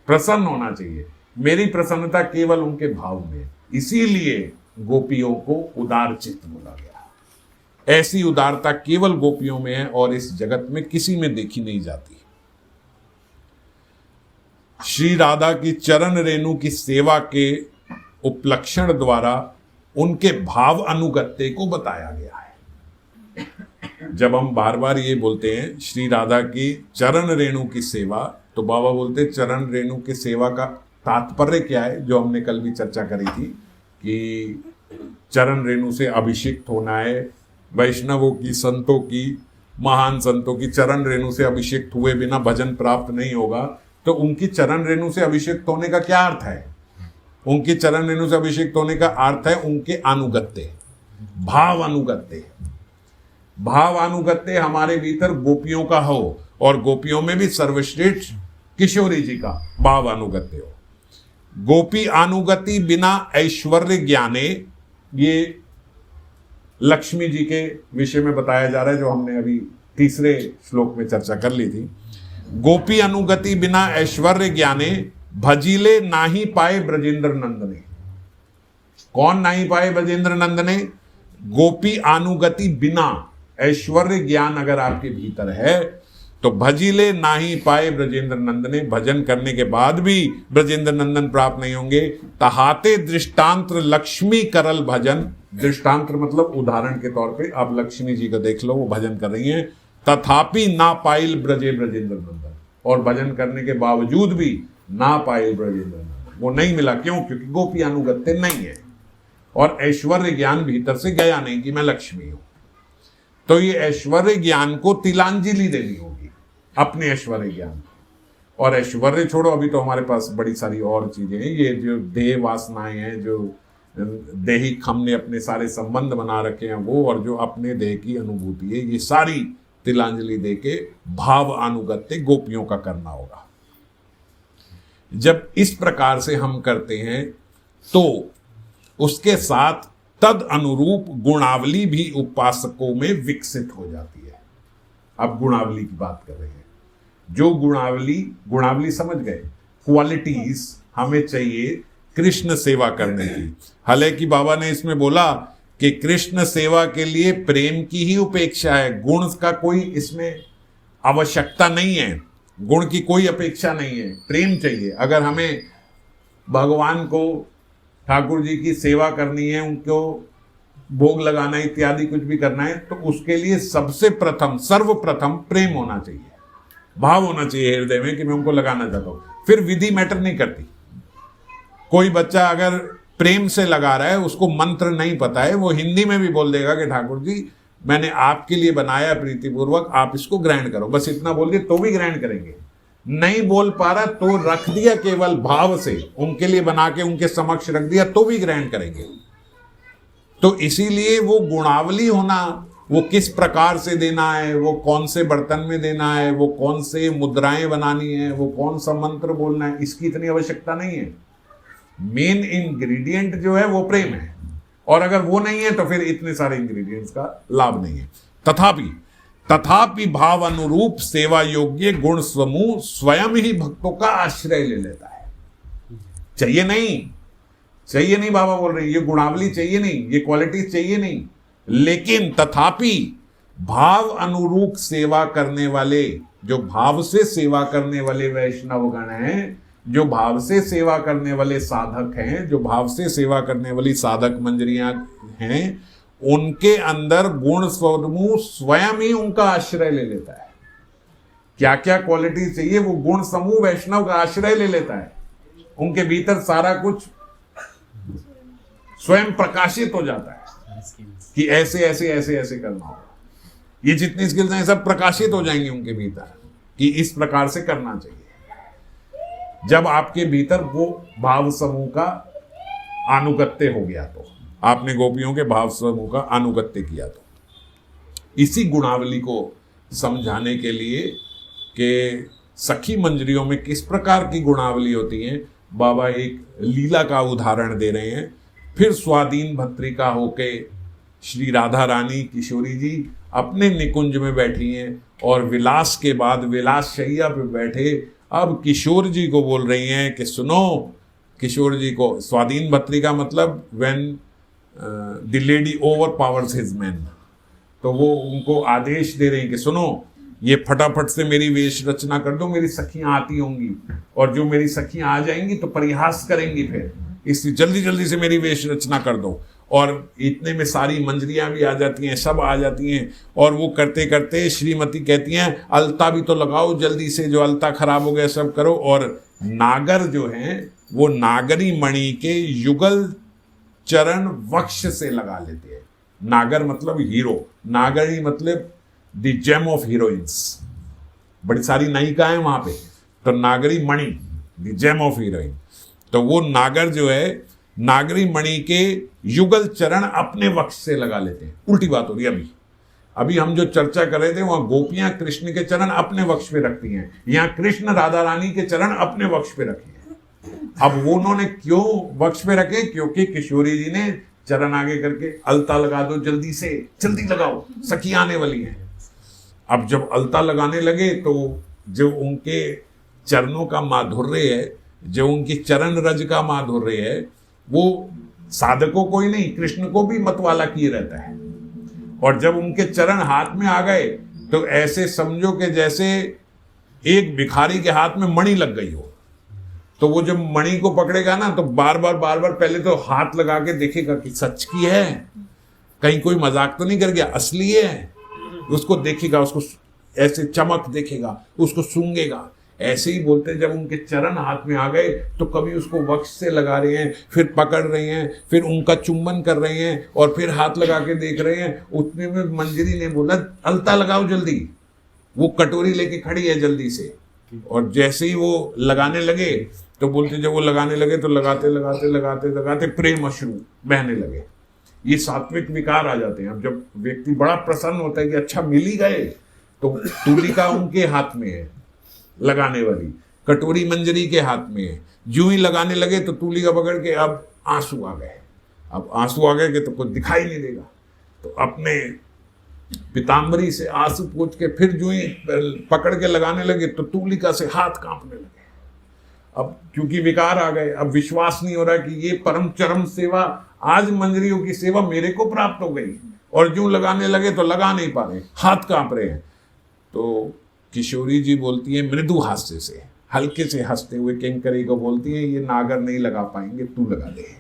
प्रसन्न होना चाहिए। मेरी प्रसन्नता केवल उनके भाव में। इसीलिए गोपियों को उदार चित्त बोला गया। ऐसी उदारता केवल गोपियों में है और इस जगत में किसी में देखी नहीं जाती। श्री राधा की चरण रेणु की सेवा के उपलक्षण द्वारा उनके भाव अनुगत्य को बताया गया है। जब हम बार बार ये बोलते हैं श्री राधा की चरण रेणु की सेवा, तो बाबा बोलते चरण रेणु की सेवा का तात्पर्य क्या है, जो हमने कल भी चर्चा करी थी कि चरण रेणु से अभिषिक्त होना है। वैष्णवों की, संतों की, महान संतों की चरण रेणु से अभिषेक हुए बिना भजन प्राप्त नहीं होगा। तो उनकी चरण रेणु से अभिषेक होने का क्या अर्थ है? उनकी चरण रेणु से अभिषेक होने का अर्थ है उनके अनुगत्य, भाव अनुगत्य। भाव अनुगत्य हमारे भीतर गोपियों का हो, और गोपियों में भी सर्वश्रेष्ठ किशोरी जी का भाव अनुगत्य हो। गोपी अनुगति बिना ऐश्वर्य ज्ञाने, ये लक्ष्मी जी के विषय में बताया जा रहा है, जो हमने अभी तीसरे श्लोक में चर्चा कर ली थी। गोपी अनुगति बिना ऐश्वर्य ज्ञाने, भजीले नाही पाए ब्रजेंद्र नंदने। कौन नहीं पाए ब्रजेंद्र नंदने? गोपी अनुगति बिना ऐश्वर्य ज्ञान अगर आपके भीतर है तो भजीले नाही पाए ब्रजेंद्र नंदने, भजन करने के बाद भी ब्रजेंद्र नंदन प्राप्त नहीं होंगे। तहाते दृष्टांत लक्ष्मी करल भजन, दृष्टांत मतलब उदाहरण के तौर पे आप लक्ष्मी जी को देख लो, वो भजन कर रही हैं। तथापि ना पाइल ब्रजे ब्रजेंद्र नंदन, और भजन करने के बावजूद भी ना पाइल ब्रजेंद्र नंदन। वो नहीं मिला। क्यों? क्योंकि गोपी अनुगत्य नहीं है और ऐश्वर्य ज्ञान भीतर से गया नहीं कि मैं लक्ष्मी हूं। तो ये ऐश्वर्य ज्ञान को तिलांजलि देनी होगी, अपने ऐश्वर्य ज्ञान। और ऐश्वर्य छोड़ो, अभी तो हमारे पास बड़ी सारी और चीजें हैं। ये जो देह वासनाएं हैं, जो दैहिक हमने अपने सारे संबंध बना रखे हैं वो, और जो अपने देह की अनुभूति है, ये सारी तिलांजलि दे के भाव अनुगत्य गोपियों का करना होगा। जब इस प्रकार से हम करते हैं तो उसके साथ तद अनुरूप गुणावली भी उपासकों में विकसित हो जाती है। अब गुणावली की बात कर रहे हैं। जो गुणावली समझ गए, क्वालिटीज हमें चाहिए कृष्ण सेवा करने की। हालांकि बाबा ने इसमें बोला कि कृष्ण सेवा के लिए प्रेम की ही उपेक्षा है, गुण का कोई इसमें आवश्यकता नहीं है, गुण की कोई अपेक्षा नहीं है, प्रेम चाहिए। अगर हमें भगवान को, ठाकुर जी की सेवा करनी है, उनको भोग लगाना इत्यादि कुछ भी करना है, तो उसके लिए सबसे प्रथम, सर्वप्रथम प्रेम होना चाहिए, भाव होना चाहिए हृदय में कि मैं उनको लगाना चाहता हूं। फिर विधि मैटर नहीं करती। कोई बच्चा अगर प्रेम से लगा रहा है, उसको मंत्र नहीं पता है, वो हिंदी में भी बोल देगा कि ठाकुर जी मैंने आपके लिए बनाया प्रीतिपूर्वक, आप इसको ग्रहण करो, बस इतना बोल दिया तो भी ग्रहण करेंगे। नहीं बोल पा रहा तो रख दिया, केवल भाव से उनके लिए बना के उनके समक्ष रख दिया तो भी ग्रहण करेंगे। तो इसीलिए वो गुणावली होना, वो किस प्रकार से देना है, वो कौन से बर्तन में देना है, वो कौन से मुद्राएं बनानी है, वो कौन सा मंत्र बोलना है, इसकी इतनी आवश्यकता नहीं है। मेन इंग्रेडिएंट जो है वो प्रेम है, और अगर वो नहीं है तो फिर इतने सारे इंग्रेडिएंट्स का लाभ नहीं है। तथापि भाव अनुरूप सेवा योग्य गुण समूह स्वयं ही भक्तों का आश्रय ले लेता है। चाहिए नहीं, बाबा बोल रहे हैं, ये गुणावली चाहिए नहीं, ये क्वालिटी चाहिए नहीं, लेकिन तथापि भाव अनुरूप सेवा करने वाले, जो भाव से सेवा करने वाले वैष्णवगण हैं, जो भाव से सेवा करने वाले साधक हैं, जो भाव से सेवा करने वाली साधक मंजरियां हैं, उनके अंदर गुण समूह स्वयं ही उनका आश्रय ले लेता है। क्या क्या क्वालिटी चाहिए, वो गुण समूह वैष्णव का आश्रय ले लेता है। उनके भीतर सारा कुछ स्वयं प्रकाशित हो जाता है कि ऐसे ऐसे ऐसे ऐसे करना होगा। ये जितनी स्किल्स हैं सब प्रकाशित हो जाएंगी उनके भीतर कि इस प्रकार से करना चाहिए। जब आपके भीतर वो भाव समूह का अनुगत्य हो गया, तो आपने गोपियों के भाव समूह का अनुगत्य किया, तो इसी गुणावली को समझाने के लिए कि सखी मंजरियों में किस प्रकार की गुणावली होती है, बाबा एक लीला का उदाहरण दे रहे हैं। फिर स्वाधीन भद्रिका होके श्री राधा रानी किशोरी जी अपने निकुंज में बैठी हैं और विलास के बाद विलास शैया पे बैठे अब किशोर जी को बोल रही हैं कि सुनो। किशोर जी को स्वाधीन भद्रिका मतलब when the lady over powers his man, तो वो उनको आदेश दे रही हैं कि सुनो, ये फटाफट से मेरी वेश रचना कर दो, मेरी सखियां आती होंगी और जो मेरी सखियां आ जाएंगी तो परिहास करेंगी, फिर इसलिए जल्दी जल्दी से मेरी वेश रचना कर दो। और इतने में सारी मंजरियां भी आ जाती हैं, सब आ जाती हैं, और वो करते करते श्रीमती कहती हैं अलता भी तो लगाओ जल्दी से, जो अलता खराब हो गया सब करो। और नागर जो हैं वो नागरी मणि के युगल चरण वक्ष से लगा लेते हैं। नागर मतलब हीरो, नागरी मतलब द जेम ऑफ हीरोइंस, बड़ी सारी नायिका है वहां पे, तो नागरी मणि द जेम ऑफ हीरोइन। तो वो नागर जो है नागरी मणि के युगल चरण अपने वक्ष से लगा लेते हैं। उल्टी बात हो रही है। अभी हम जो चर्चा कर रहे थे वहां गोपियां कृष्ण के चरण अपने वक्ष पे रखती हैं, यहाँ कृष्ण राधा रानी के चरण अपने वक्ष पे रखे हैं। अब वो उन्होंने क्यों वक्ष पे रखे? क्योंकि किशोरी जी ने चरण आगे करके अलता लगा दो जल्दी से, जल्दी लगाओ, सखी आने वाली है। अब जब अलता लगाने लगे तो जो उनके चरणों का माधुर्य है, जो उनकी चरण रज का माधुर्य है, वो साधकों को ही नहीं कृष्ण को भी मतवाला किए रहता है। और जब उनके चरण हाथ में आ गए तो ऐसे समझो कि जैसे एक भिखारी के हाथ में मणि लग गई हो। तो वो जब मणि को पकड़ेगा ना तो बार बार पहले तो हाथ लगा के देखेगा कि सच की है, कहीं कोई मजाक तो नहीं कर गया, असली है। उसको देखेगा, उसको ऐसे चमक देखेगा, उसको सूंघेगा, ऐसे ही बोलते जब उनके चरण हाथ में आ गए तो कभी उसको वक्ष से लगा रहे हैं, फिर पकड़ रहे हैं, फिर उनका चुंबन कर रहे हैं और फिर हाथ लगा के देख रहे हैं। उतने में मंजरी ने बोला अलता लगाओ जल्दी, वो कटोरी लेके खड़ी है जल्दी से। और जैसे ही वो लगाने लगे तो बोलते जब वो लगाने लगे तो लगाते लगाते लगाते लगाते प्रेम अश्रु बहने लगे। ये सात्विक विकार आ जाते हैं। अब जब व्यक्ति बड़ा प्रसन्न होता है कि अच्छा मिल ही गए, तो तूलिका उनके हाथ में है लगाने वाली, कटोरी मंजरी के हाथ में है। जो ही लगाने लगे तो तूलिका पकड़ के अब आंसू आ गए। अब आंसू आ गए कि तो कुछ दिखाई नहीं देगा, तो अपने पीताम्बरी से आंसू पोंछ के फिर जो ही पकड़ के लगाने लगे तो तूलिका से हाथ कांपने लगे। अब क्योंकि विकार आ गए, अब विश्वास नहीं हो रहा कि ये परम चरम सेवा, आज मंजरियों की सेवा मेरे को प्राप्त हो गई। और जो लगाने लगे तो लगा नहीं पा रहे, हाथ कांप रहे हैं। तो किशोरी जी बोलती है मृदु हास्य से, हल्के से हंसते हुए किंकरी को बोलती है ये नागर नहीं लगा पाएंगे, तू लगा दे।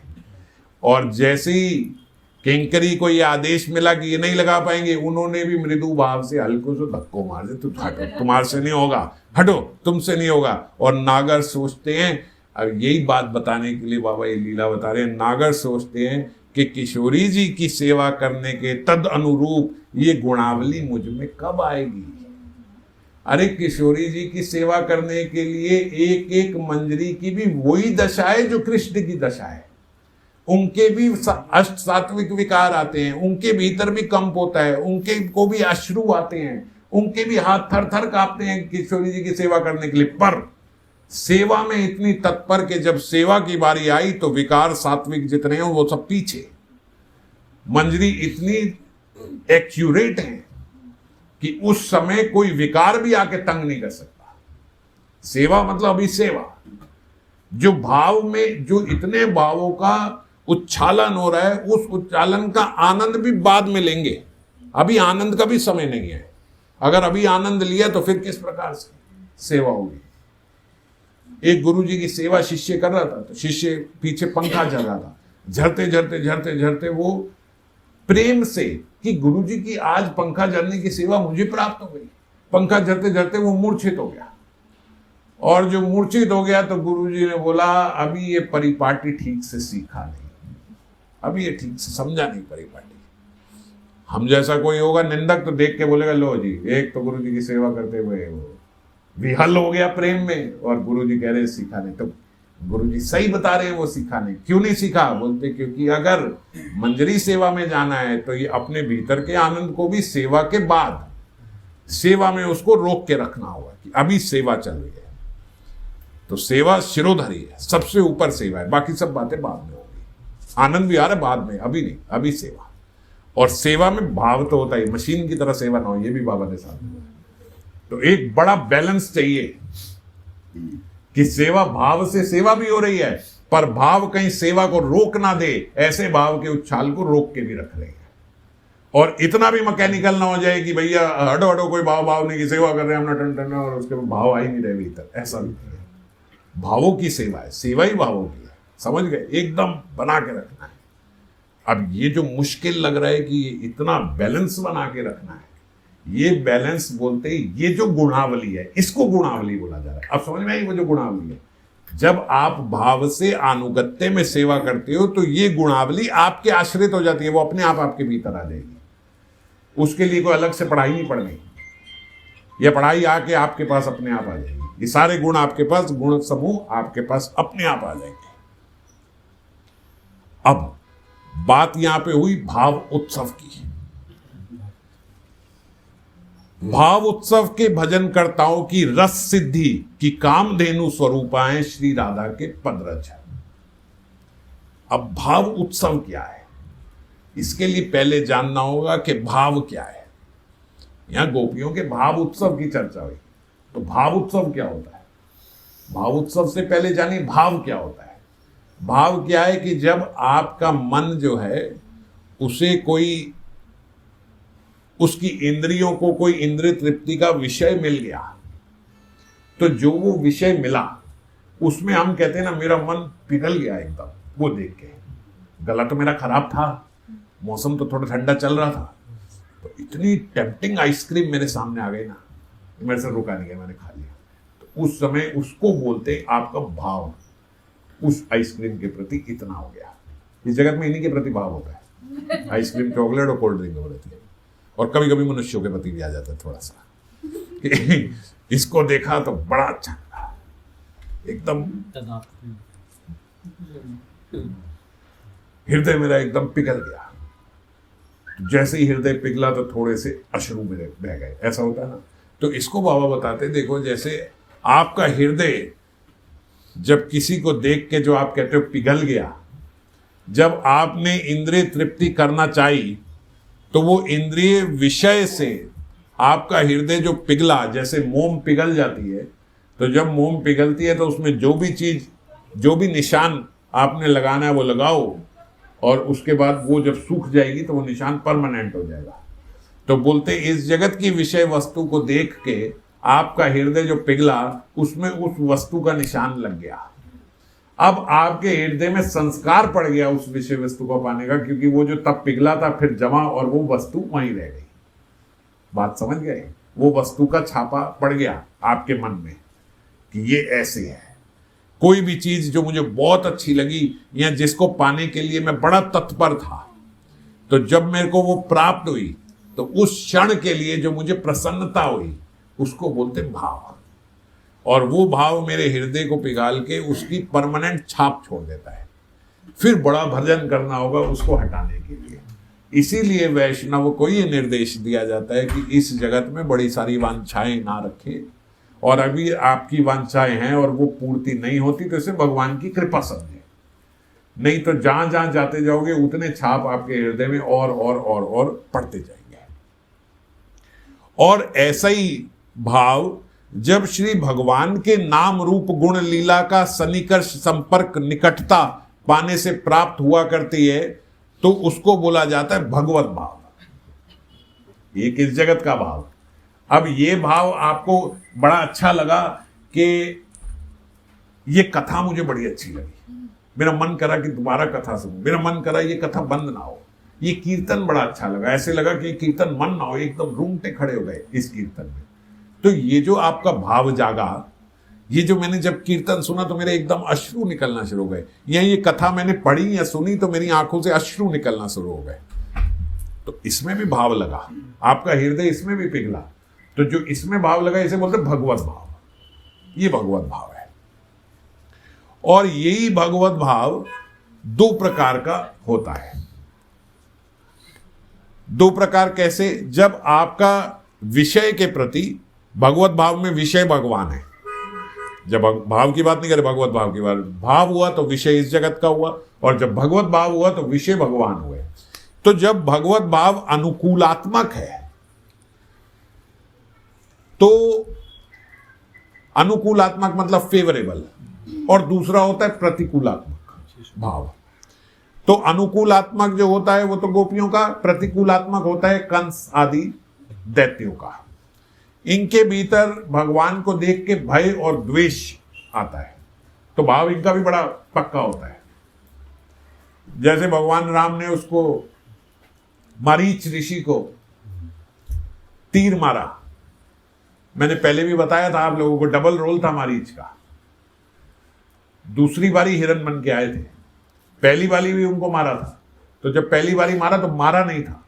और जैसे ही किंकरी को ये आदेश मिला कि ये नहीं लगा पाएंगे, उन्होंने भी मृदु भाव से हल्को से धक्को मार दे, तू हटो, तुम्हारे से नहीं होगा, हटो, तुमसे नहीं होगा। और नागर सोचते हैं, अब यही बात बताने के लिए बाबा ये लीला बता रहे हैं, नागर सोचते हैं कि किशोरी जी की सेवा करने के तद अनुरूप ये गुणावली मुझ में कब आएगी। अरे किशोरी जी की सेवा करने के लिए एक एक मंजरी की भी वही दशा है जो कृष्ण की दशा है। उनके भी अष्ट सात्विक विकार आते हैं, उनके भीतर भी कंप होता है, उनके को भी अश्रु आते हैं, उनके भी हाथ थर थर कांपते हैं किशोरी जी की सेवा करने के लिए। पर सेवा में इतनी तत्पर के जब सेवा की बारी आई तो विकार सात्विक जितने हैं वो सब पीछे। मंजरी इतनी एक्यूरेट है कि उस समय कोई विकार भी आके तंग नहीं कर सकता। सेवा मतलब अभी सेवा, जो भाव में जो इतने भावों का उच्छालन हो रहा है, उस उच्छालन का आनंद भी बाद में लेंगे। अभी आनंद का भी समय नहीं है। अगर अभी आनंद लिया तो फिर किस प्रकार से सेवा होगी। एक गुरु जी की सेवा शिष्य कर रहा था, तो शिष्य पीछे पंखा चल रहा था, झरते झरते झरते झरते वो प्रेम से कि गुरु जी की आज पंखा झरने की सेवा मुझे प्राप्त हो गई। पंखा झरते झरते वो मूर्छित हो गया, और जो मूर्छित हो गया तो गुरु जी ने बोला अभी ये परिपाटी ठीक से सीखा नहीं, अभी ये ठीक से समझा नहीं परिपाटी। हम जैसा कोई होगा निंदक तो देख के बोलेगा लो जी, एक तो गुरु जी की सेवा करते हुए वो विहल हो गया प्रेम में, और गुरु जी कह रहे सीखा नहीं। तो गुरु जी सही बता रहे हैं, वो सीखा नहीं। क्यों नहीं सीखा? बोलते क्योंकि अगर मंजरी सेवा में जाना है तो ये अपने भीतर के आनंद को भी सेवा के बाद, सेवा में उसको रोक के रखना होगा कि अभी सेवा चल रही है। तो सेवा शिरोधरी है, सबसे ऊपर सेवा है, बाकी सब बातें बाद में होगी। आनंद भी आ रहा है बाद में, अभी नहीं, अभी सेवा। और सेवा में भाव तो होता है, मशीन की तरह सेवा ना हो, ये भी बाबा ने साथ दिया। तो एक बड़ा बैलेंस चाहिए कि सेवा भाव से सेवा भी हो रही है, पर भाव कहीं सेवा को रोक ना दे, ऐसे भाव के उच्छाल को रोक के भी रख रहे हैं। और इतना भी मैकेनिकल ना हो जाए कि भैया हटो हटो, कोई भाव भाव नहीं की सेवा कर रहे हैं हम टन टन, और उसके भाव आ ही नहीं रहे भीतर, ऐसा भी नहीं है। भावों की सेवा है, सेवा ही भावों की है, समझ गए? एकदम बना के रखना है। अब ये जो मुश्किल लग रहा है कि ये इतना बैलेंस बना के रखना है, ये बैलेंस बोलते ही ये जो गुणावली है, इसको गुणावली बोला जा रहा है। अब समझ में आई वो जो गुणावली है? जब आप भाव से अनुगत्य में सेवा करते हो तो ये गुणावली आपके आश्रित हो जाती है, वो अपने आप आपके भीतर आ जाएगी। उसके लिए कोई अलग से पढ़ाई नहीं पढ़नी, यह पढ़ाई आके आपके पास अपने आप आ जाएगी। ये सारे गुण आपके पास, गुण समूह आपके पास अपने आप आ जाएंगे। अब बात यहां पे हुई भाव उत्सव की। भाव उत्सव के भजनकर्ताओं की रस सिद्धि की कामधेनु स्वरूपाएं श्री राधा के पदरज है। अब भाव उत्सव क्या है, इसके लिए पहले जानना होगा कि भाव क्या है। यहां गोपियों के भाव उत्सव की चर्चा हुई, तो भाव उत्सव क्या होता है? भाव उत्सव से पहले जानिए भाव क्या होता है। भाव क्या है कि जब आपका मन जो है उसे कोई, उसकी इंद्रियों को कोई इंद्रिय तृप्ति का विषय मिल गया, तो जो वो विषय मिला उसमें हम कहते हैं ना मेरा मन पिघल गया एकदम, वो देख के। गला तो मेरा खराब था, मौसम तो थोड़ा ठंडा चल रहा था, तो इतनी टेम्पटिंग आइसक्रीम मेरे सामने आ गई ना, मेरे से रुका नहीं गया, मैंने खा लिया। तो उस समय उसको बोलते आपका भाव उस आइसक्रीम के प्रति इतना हो गया। इस जगत में इन्हीं के प्रति भाव होता है, आइसक्रीम, चॉकलेट और कोल्ड ड्रिंक के प्रति, और कभी कभी मनुष्यों के प्रति भी आ जाता है थोड़ा सा कि इसको देखा तो बड़ा अच्छा लगा, एकदम हृदय मेरा एकदम पिघल गया। जैसे ही हृदय पिघला तो थोड़े से अश्रु मेरे बह गए, ऐसा होता है ना। तो इसको बाबा बताते, देखो जैसे आपका हृदय जब किसी को देख के जो आप कहते हो पिघल गया, जब आपने इंद्रिय तृप्ति करना चाहिए तो वो इंद्रिय विषय से आपका हृदय जो पिघला, जैसे मोम पिघल जाती है, तो जब मोम पिघलती है तो उसमें जो भी चीज, जो भी निशान आपने लगाना है वो लगाओ, और उसके बाद वो जब सूख जाएगी तो वो निशान परमानेंट हो जाएगा। तो बोलते इस जगत की विषय वस्तु को देख के आपका हृदय जो पिघला, उसमें उस वस्तु का निशान लग गया। अब आपके हृदय में संस्कार पड़ गया उस विषय वस्तु को पाने का, क्योंकि वो जो तब पिघला था फिर जमा, और वो वस्तु वहीं रह गई। बात समझ गए? वो वस्तु का छापा पड़ गया आपके मन में कि ये ऐसे है। कोई भी चीज जो मुझे बहुत अच्छी लगी या जिसको पाने के लिए मैं बड़ा तत्पर था, तो जब मेरे को वो प्राप्त हुई तो उस क्षण के लिए जो मुझे प्रसन्नता हुई उसको बोलते भाव, और वो भाव मेरे हृदय को पिघाल के उसकी परमानेंट छाप छोड़ देता है। फिर बड़ा भजन करना होगा उसको हटाने के लिए। इसीलिए वैष्णव को ये निर्देश दिया जाता है कि इस जगत में बड़ी सारी वांछाएं ना रखें, और अभी आपकी वांछाएं हैं और वो पूर्ति नहीं होती तो इसे भगवान की कृपा समझे, नहीं तो जहां जहां जाते जाओगे उतने छाप आपके हृदय में और पड़ते जाएंगे। और ऐसा ही भाव जब श्री भगवान के नाम रूप गुण लीला का सन्निकर्ष संपर्क निकटता पाने से प्राप्त हुआ करती है, तो उसको बोला जाता है भगवत भाव। ये किस जगत का भाव? अब ये भाव आपको बड़ा अच्छा लगा कि ये कथा मुझे बड़ी अच्छी लगी, मेरा मन करा कि दोबारा कथा सुनूं, मेरा मन करा ये कथा बंद ना हो, ये कीर्तन बड़ा अच्छा लगा, ऐसे लगा कि कीर्तन मन ना हो, एकदम रूंगटे खड़े हो गए इस कीर्तन में। तो ये जो आपका भाव जागा, ये जो मैंने जब कीर्तन सुना तो मेरे एकदम अश्रु निकलना शुरू हो गए, या ये कथा मैंने पढ़ी या सुनी तो मेरी आंखों से अश्रु निकलना शुरू हो गए। तो इसमें भी भाव लगा, आपका हृदय इसमें भी पिघला। तो जो इसमें भाव लगा इसे बोलते भगवत भाव, ये भगवत भाव है। और यही भगवत भाव दो प्रकार का होता है। दो प्रकार कैसे? जब आपका विषय के प्रति, भगवत भाव में विषय भगवान है, जब भाव की बात नहीं करें, भगवत भाव की बात, भाव हुआ तो विषय इस जगत का हुआ, और जब भगवत भाव हुआ तो विषय भगवान हुए। तो जब भगवत भाव अनुकूलात्मक है, तो अनुकूलात्मक मतलब फेवरेबल, और दूसरा होता है प्रतिकूलात्मक भाव। तो अनुकूलात्मक जो होता है वो तो गोपियों का, प्रतिकूलात्मक होता है कंस आदि दैत्यों का। इनके भीतर भगवान को देख के भय और द्वेष आता है, तो भाव इनका भी बड़ा पक्का होता है। जैसे भगवान राम ने उसको, मारीच ऋषि को तीर मारा, मैंने पहले भी बताया था आप लोगों को, डबल रोल था मारीच का। दूसरी बारी हिरण बन के आए थे, पहली बारी भी उनको मारा था। तो जब पहली बारी मारा तो मारा नहीं था,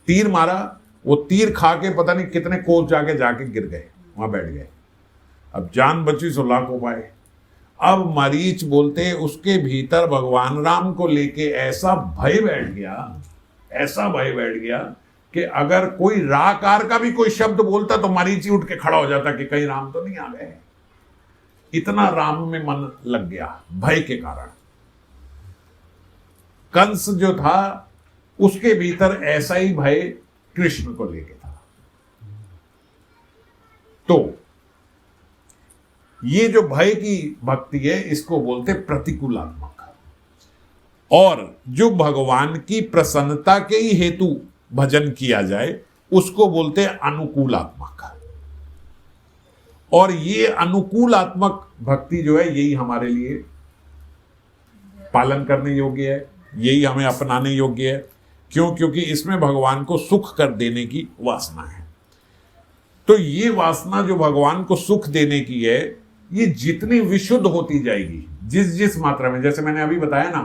तीर मारा, वो तीर खा के पता नहीं कितने कोस जाके गिर गए, वहां बैठ गए। अब जान बची सो लाख उपाय। अब मरीच बोलते उसके भीतर भगवान राम को लेके ऐसा भय बैठ गया, ऐसा भय बैठ गया कि अगर कोई राकार का भी कोई शब्द बोलता तो मरीच ही उठ के खड़ा हो जाता कि कहीं राम तो नहीं आ गए। इतना राम में मन लग गया भय के कारण। कंस जो था उसके भीतर ऐसा ही भय कृष्ण को लेके था। तो ये जो भय की भक्ति है इसको बोलते प्रतिकूलात्मक, और जो भगवान की प्रसन्नता के ही हेतु भजन किया जाए उसको बोलते अनुकूलात्मक। और ये अनुकूलात्मक भक्ति जो है यही हमारे लिए पालन करने योग्य है, यही हमें अपनाने योग्य है। क्यों? क्योंकि इसमें भगवान को सुख कर देने की वासना है। तो ये वासना जो भगवान को सुख देने की है, ये जितनी विशुद्ध होती जाएगी, जिस जिस मात्रा में, जैसे मैंने अभी बताया ना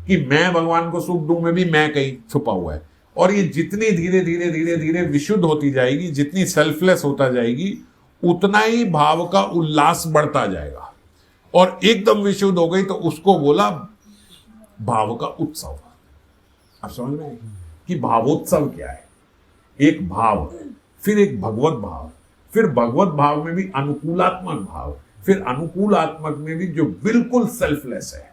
कि मैं भगवान को सुख दूं में भी मैं कहीं छुपा हुआ है, और ये जितनी धीरे धीरे धीरे धीरे विशुद्ध होती जाएगी, जितनी सेल्फलेस होता जाएगी, उतना ही भाव का उल्लास बढ़ता जाएगा। और एकदम विशुद्ध हो गई तो उसको बोला भाव का उत्सव। आप समझ में कि भावोत्सव क्या है? एक भाव, फिर एक भगवत भाव, फिर भगवत भाव में भी अनुकूलात्मक भाव, फिर अनुकूलात्मक में भी जो बिल्कुल सेल्फलेस है,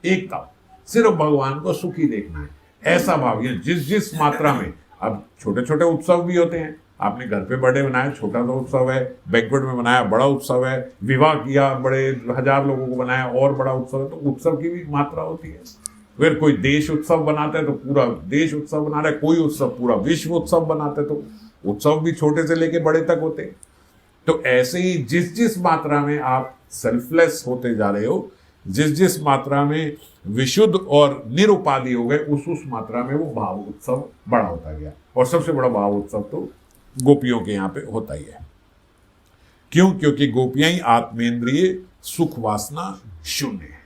एकदम सिर्फ भगवान को सुखी देखना है, ऐसा भाव। ये जिस जिस मात्रा में, अब छोटे छोटे उत्सव भी होते हैं, आपने घर पे बर्थडे बनाया, छोटा सा उत्सव है, बैंक्वेट में बनाया, बड़ा उत्सव है, विवाह किया, बड़े 1000 लोगों को बनाया, और बड़ा उत्सव है, तो उत्सव की भी मात्रा होती है। फिर कोई देश उत्सव बनाता है तो पूरा देश उत्सव बना रहा है, कोई उत्सव पूरा विश्व उत्सव बनाता है, तो उत्सव भी छोटे से लेके बड़े तक होते हैं। तो ऐसे ही जिस जिस मात्रा में आप सेल्फलेस होते जा रहे हो, जिस जिस मात्रा में विशुद्ध और निरुपाधि हो गए, उस मात्रा में वो भाव उत्सव बड़ा होता गया। और सबसे बड़ा भाव उत्सव तो गोपियों के यहाँ पे होता ही है। क्यों? क्योंकि गोपियां ही आत्मेंद्रिय सुख वासना शून्य है।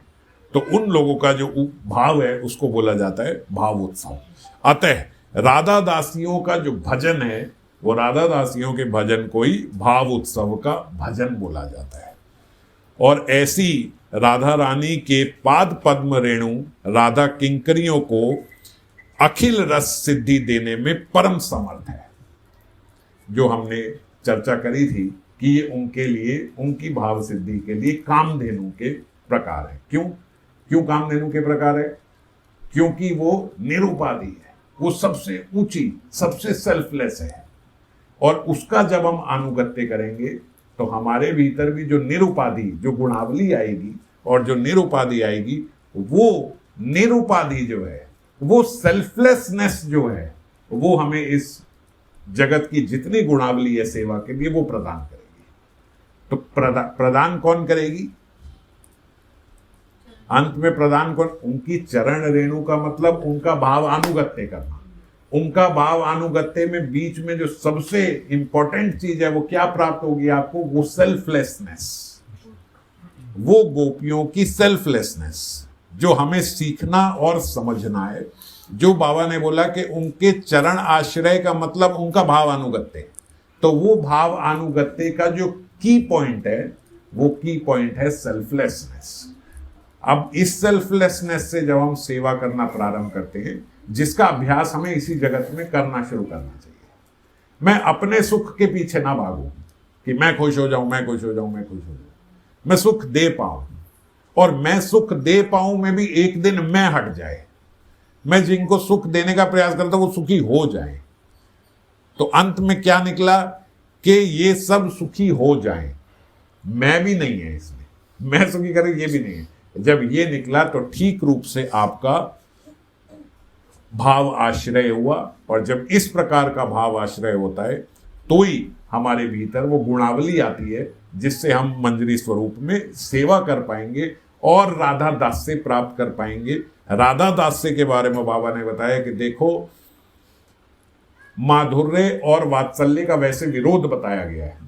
तो उन लोगों का जो भाव है उसको बोला जाता है भाव उत्सव। अतः राधा दासियों का जो भजन है, वो राधा दासियों के भजन को ही भाव उत्सव का भजन बोला जाता है। और ऐसी राधा रानी के पाद पद्म रेणु राधा किंकरियों को अखिल रस सिद्धि देने में परम समर्थ है। जो हमने चर्चा करी थी कि ये उनके लिए, उनकी भाव सिद्धि के लिए कामधेनु के प्रकार है। क्यों कामधेनु के प्रकार है? क्योंकि वो निरुपाधि है, वो सबसे ऊंची, सबसे सेल्फलेस है। और उसका जब हम अनुगत्य करेंगे तो हमारे भीतर भी जो निरुपाधि, जो गुणावली आएगी और जो निरुपाधि आएगी, वो निरुपाधि जो है, वो सेल्फलेसनेस जो है, वो हमें इस जगत की जितनी गुणावली है सेवा के लिए, वो प्रदान करेगी। तो प्रदान कौन करेगी? अंत में प्रदान कौन? उनकी चरण रेणु का मतलब उनका भाव अनुगत्य करना। उनका भाव अनुगत्य में बीच में जो सबसे इंपॉर्टेंट चीज है, वो क्या प्राप्त होगी आपको? वो सेल्फलेसनेस, वो गोपियों की सेल्फलेसनेस जो हमें सीखना और समझना है। जो बाबा ने बोला कि उनके चरण आश्रय का मतलब उनका भाव अनुगत्य, तो वो भाव अनुगत्य का जो की पॉइंट है, वो की पॉइंट है सेल्फलेसनेस। अब इस सेल्फलेसनेस से जब हम सेवा करना प्रारंभ करते हैं, जिसका अभ्यास हमें इसी जगत में करना शुरू करना चाहिए। मैं अपने सुख के पीछे ना भागूं कि मैं खुश हो जाऊं, मैं खुश हो जाऊं, मैं खुश हो जाऊं, मैं सुख दे पाऊं। और मैं सुख दे पाऊं में भी एक दिन मैं हट जाए, मैं जिनको सुख देने का प्रयास करता हूं वो सुखी हो जाए। तो अंत में क्या निकला कि ये सब सुखी हो जाएं, मैं भी नहीं है इसमें, मैं सुखी करूं ये भी नहीं है। जब ये निकला तो ठीक रूप से आपका भाव आश्रय हुआ। और जब इस प्रकार का भाव आश्रय होता है तो ही हमारे भीतर वो गुणावली आती है, जिससे हम मंजरी स्वरूप में सेवा कर पाएंगे और राधा दास्य प्राप्त कर पाएंगे। राधा दास्य के बारे में बाबा ने बताया कि देखो, माधुर्य और वात्सल्य का वैसे विरोध बताया गया है।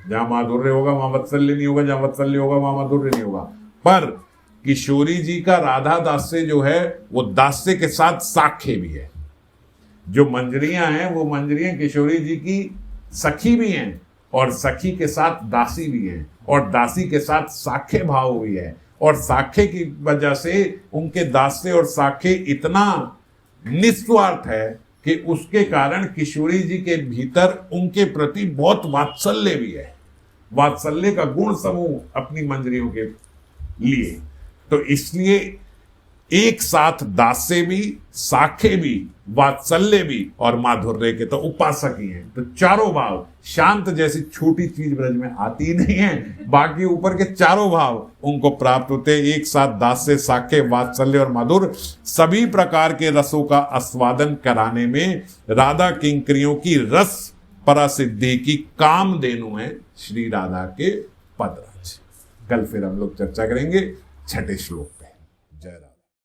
जहां माधुर्य होगा वहां वात्सल्य नहीं होगा, जहां वात्सल्य होगा वहां माधुर्य नहीं होगा। पर किशोरी जी का राधा दास्य जो है, वो दास्य के साथ साख्य भी है। जो मंजरियां हैं, वो मंजरियां किशोरी जी की सखी भी हैं, और सखी के साथ दासी भी हैं, और दासी के साथ साख्य भाव भी है। और साख्य की वजह से उनके दास्य और साख्य इतना निस्वार्थ है कि उसके कारण किशोरी जी के भीतर उनके प्रति बहुत वात्सल्य भी है, वात्सल्य का गुण समूह अपनी मंजरियों के लिए। तो इसलिए एक साथ दास्य भी, साख्य भी, वात्सल्य भी और माधुर्य के तो उपासक ही हैं। तो चारों भाव, शांत जैसी छोटी चीज ब्रज में आती नहीं है, बाकी ऊपर के चारों भाव उनको प्राप्त होते हैं। एक साथ दास्य, साख्य, वात्सल्य और मधुर सभी प्रकार के रसों का आस्वादन कराने में राधा किंकरियों की रस परासिद्धि की कामधेनु है श्री राधा के पदराज। कल फिर हम लोग चर्चा करेंगे 6ठे श्लोक।